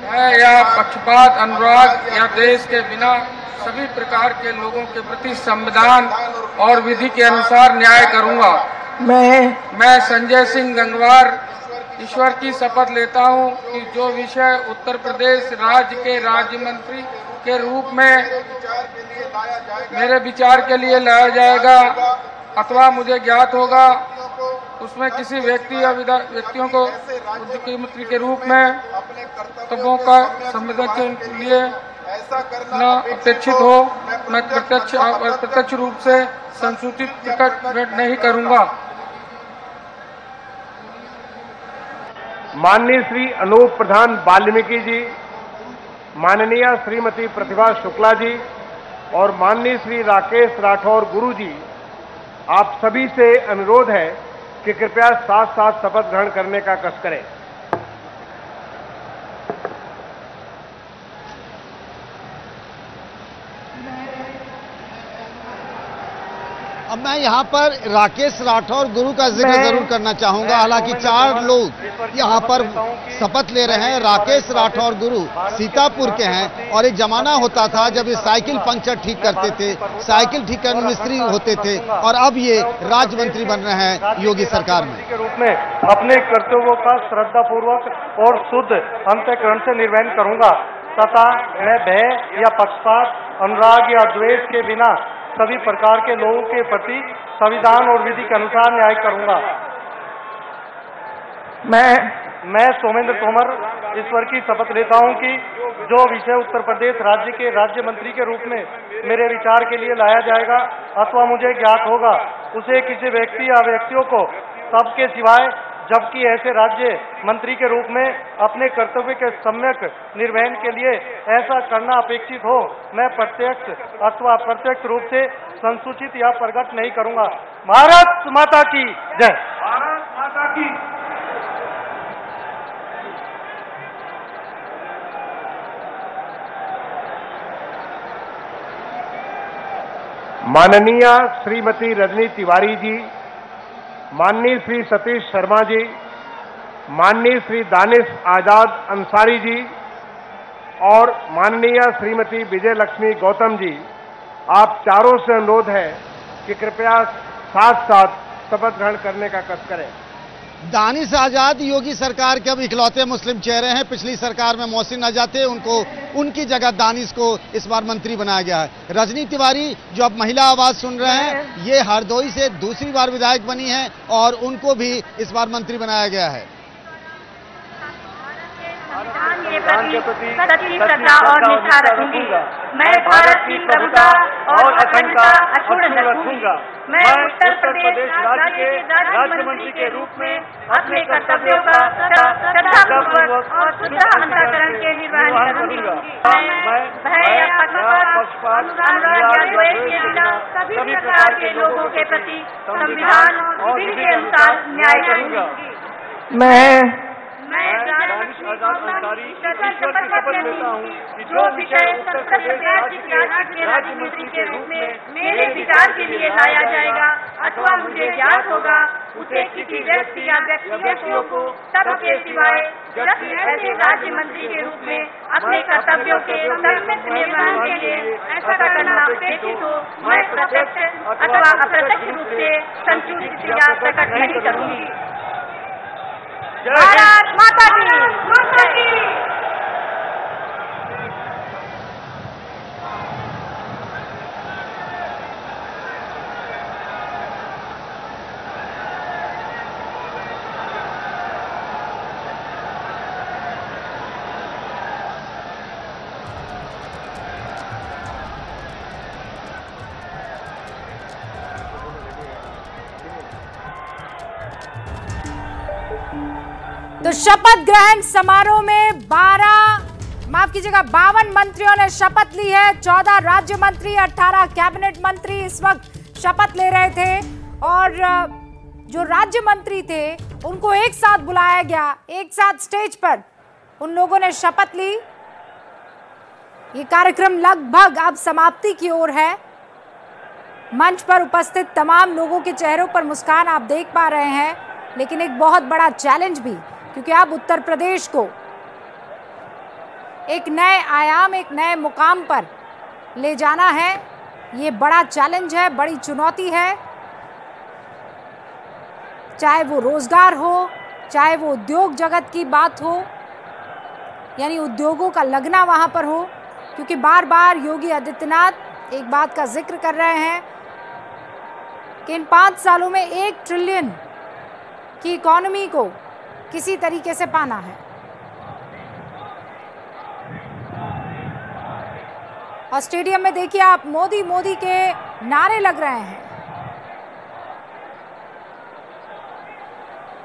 [SPEAKER 16] या पक्षपात, अनुराग या देश के बिना सभी प्रकार के लोगों के प्रति संविधान और विधि के अनुसार न्याय करूंगा। मैं संजय सिंह गंगवार ईश्वर की शपथ लेता हूं कि जो विषय उत्तर प्रदेश राज्य के राज्य मंत्री के रूप में मेरे विचार के लिए लाया जाएगा अथवा मुझे ज्ञात होगा, उसमें किसी व्यक्ति या व्यक्तियों को मुख्यमंत्री के रूप में कर्तव्यों का संविधान के लिए न अपेक्षित हो, मैं प्रत्यक्ष रूप से संसूचित प्रकट नहीं करूंगा।
[SPEAKER 1] माननीय श्री अनूप प्रधान वाल्मीकि जी, माननीय श्रीमती प्रतिभा शुक्ला जी और माननीय श्री राकेश राठौर गुरु जी, आप सभी से अनुरोध है कि कृपया साथ साथ शपथ ग्रहण करने का कष्ट करें।
[SPEAKER 5] अब मैं यहाँ पर राकेश राठौर गुरु का जिक्र जरूर करना चाहूंगा। हालांकि 4 लोग यहाँ पर शपथ ले रहे हैं। राकेश राठौर गुरु सीतापुर के हैं और एक जमाना होता था जब ये साइकिल पंक्चर ठीक करते थे, साइकिल ठीक करने मिस्त्री होते थे और अब ये राज्य मंत्री बन रहे हैं योगी सरकार में।
[SPEAKER 9] के रूप में अपने कर्तव्यों का श्रद्धापूर्वक और शुद्ध अंतःकरण से निर्वहन करूंगा तथा मैं भय या पक्षपात, अनुराग या द्वेष के बिना सभी प्रकार के लोगों के प्रति संविधान और विधि के अनुसार न्याय करूंगा। मैं सोमेंद्र तोमर ईश्वर की शपथ लेता हूं कि जो विषय उत्तर प्रदेश राज्य के राज्य मंत्री के रूप में मेरे विचार के लिए लाया जाएगा अथवा मुझे ज्ञात होगा, उसे किसी व्यक्ति या व्यक्तियों को सबके सिवाय जबकि ऐसे राज्य मंत्री के रूप में अपने कर्तव्य के सम्यक निर्वहन के लिए ऐसा करना अपेक्षित हो, मैं प्रत्यक्ष अथवा अप्रत्यक्ष रूप से संसूचित या प्रकट नहीं करूंगा। भारत माता की जय। भारत माता की।
[SPEAKER 1] माननीय श्रीमती रजनी तिवारी जी, माननीय श्री सतीश शर्मा जी, माननीय श्री दानिश आजाद अंसारी जी और माननीय श्रीमती विजय लक्ष्मी गौतम जी, आप चारों से अनुरोध है कि कृपया साथ साथ शपथ ग्रहण करने का कष्ट करें।
[SPEAKER 5] दानिश आजाद योगी सरकार के अब इकलौते मुस्लिम चेहरे हैं। पिछली सरकार में मोहसिन नजात थे, उनकी जगह दानिश को इस बार मंत्री बनाया गया है। रजनी तिवारी जो अब महिला आवाज सुन रहे हैं, ये हरदोई से दूसरी बार विधायक बनी हैं और उनको भी इस बार मंत्री बनाया गया है।
[SPEAKER 17] के प्रति सच्ची श्रद्धा और निष्ठा रखूंगी। मैं भारत की प्रभुता और अखंडता अक्षुण्ण रखूंगा। मैं उत्तर प्रदेश राज्य के राज्य मंत्री के रूप में अपने कर्तव्यों का श्रद्धापूर्वक और शुद्ध अंतःकरण के निर्वहन करूंगी। मैं भय या पक्षपात, अनुराग या द्वेष के बिना सभी प्रकार के लोगों के प्रति संविधान और विधि के अनुसार न्याय करूंगी। मैं शपथ लेता हूँ कि जो विषय उत्तर प्रदेश राज्य के राज्य मंत्री के रूप में मेरे विचार के लिए लाया जाएगा अथवा मुझे ज्ञात होगा, उसे किसी व्यक्ति या व्यक्तियों को सबके सिवाय जबकि ऐसे राज्य मंत्री के रूप में अपने कर्तव्यों के सम्यक निर्वहन के लिए ऐसा करना अपेक्षित हो, मैं प्रत्यक्ष अथवा अप्रत्यक्ष रूप से संसूचित या प्रकट नहीं करूंगी। भारत माता की। माता की।
[SPEAKER 4] तो शपथ ग्रहण समारोह में 12 माफ कीजिएगा 52 मंत्रियों ने शपथ ली है। 14 राज्य मंत्री, 18 कैबिनेट मंत्री इस वक्त शपथ ले रहे थे और जो राज्य मंत्री थे उनको एक साथ बुलाया गया, एक साथ स्टेज पर उन लोगों ने शपथ ली। ये कार्यक्रम लगभग अब समाप्ति की ओर है। मंच पर उपस्थित तमाम लोगों के चेहरों पर मुस्कान आप देख पा रहे हैं, लेकिन एक बहुत बड़ा चैलेंज भी, क्योंकि अब उत्तर प्रदेश को एक नए आयाम, एक नए मुकाम पर ले जाना है। ये बड़ा चैलेंज है, बड़ी चुनौती है। चाहे वो रोजगार हो, चाहे वो उद्योग जगत की बात हो, यानी उद्योगों का लगना वहां पर हो, क्योंकि बार बार योगी आदित्यनाथ एक बात का जिक्र कर रहे हैं कि इन 5 सालों में 1 ट्रिलियन की इकोनॉमी को किसी तरीके से पाना है। और स्टेडियम में देखिए आप, मोदी मोदी के नारे लग रहे हैं।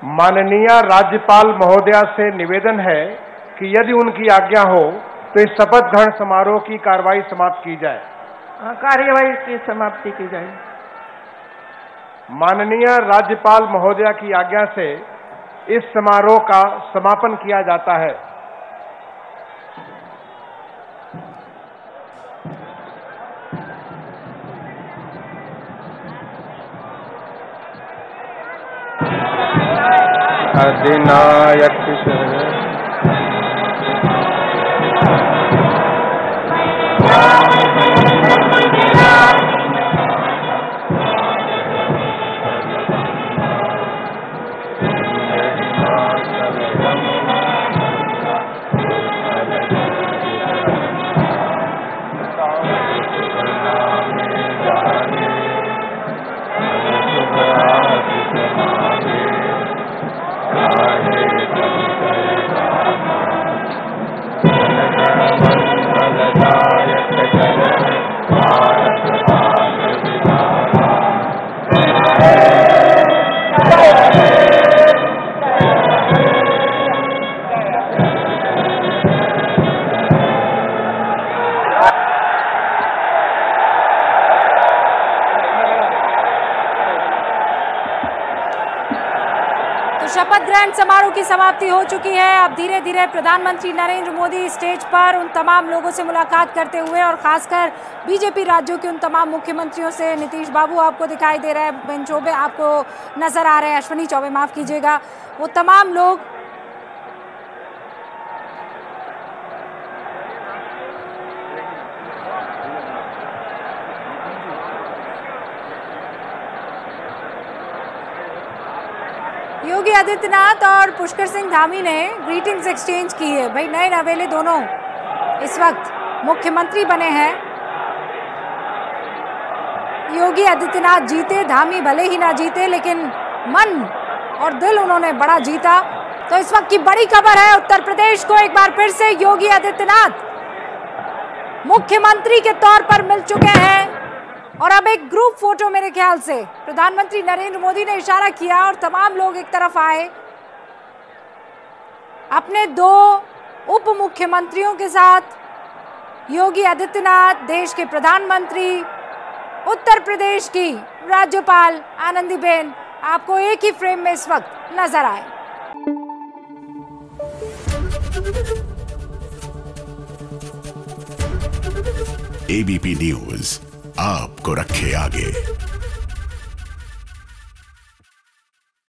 [SPEAKER 1] माननीय राज्यपाल महोदया से निवेदन है कि यदि उनकी आज्ञा हो तो इस शपथ ग्रहण समारोह की कार्रवाई समाप्त की जाए।
[SPEAKER 3] कार्यवाही की समाप्ति की जाए।
[SPEAKER 1] माननीय राज्यपाल महोदया की आज्ञा से इस समारोह का समापन किया जाता है।
[SPEAKER 18] अधिनायक
[SPEAKER 4] शपथ ग्रहण समारोह की समाप्ति हो चुकी है। अब धीरे धीरे प्रधानमंत्री नरेंद्र मोदी स्टेज पर उन तमाम लोगों से मुलाकात करते हुए, और खासकर बीजेपी राज्यों के उन तमाम मुख्यमंत्रियों से, नीतीश बाबू आपको दिखाई दे रहे हैं, भूपेंद्र चौबे आपको नजर आ रहे हैं, अश्विनी चौबे माफ कीजिएगा, वो तमाम लोग योगी आदित्यनाथ और पुष्कर सिंह धामी ने ग्रीटिंग्स एक्सचेंज की है। भाई नए नवेले दोनों इस वक्त मुख्यमंत्री बने हैं। योगी आदित्यनाथ जीते, धामी भले ही ना जीते, लेकिन मन और दिल उन्होंने बड़ा जीता। तो इस वक्त की बड़ी खबर है, उत्तर प्रदेश को एक बार फिर से योगी आदित्यनाथ मुख्यमंत्री के तौर पर मिल चुके हैं। और अब एक ग्रुप फोटो मेरे ख्याल से प्रधानमंत्री नरेंद्र मोदी ने इशारा किया और तमाम लोग एक तरफ आए, अपने 2 उप मुख्यमंत्रियों के साथ। योगी आदित्यनाथ देश के प्रधानमंत्री, उत्तर प्रदेश की राज्यपाल आनंदीबेन आपको एक ही फ्रेम में इस वक्त नजर आए।
[SPEAKER 19] एबीपी न्यूज आपको रखे आगे।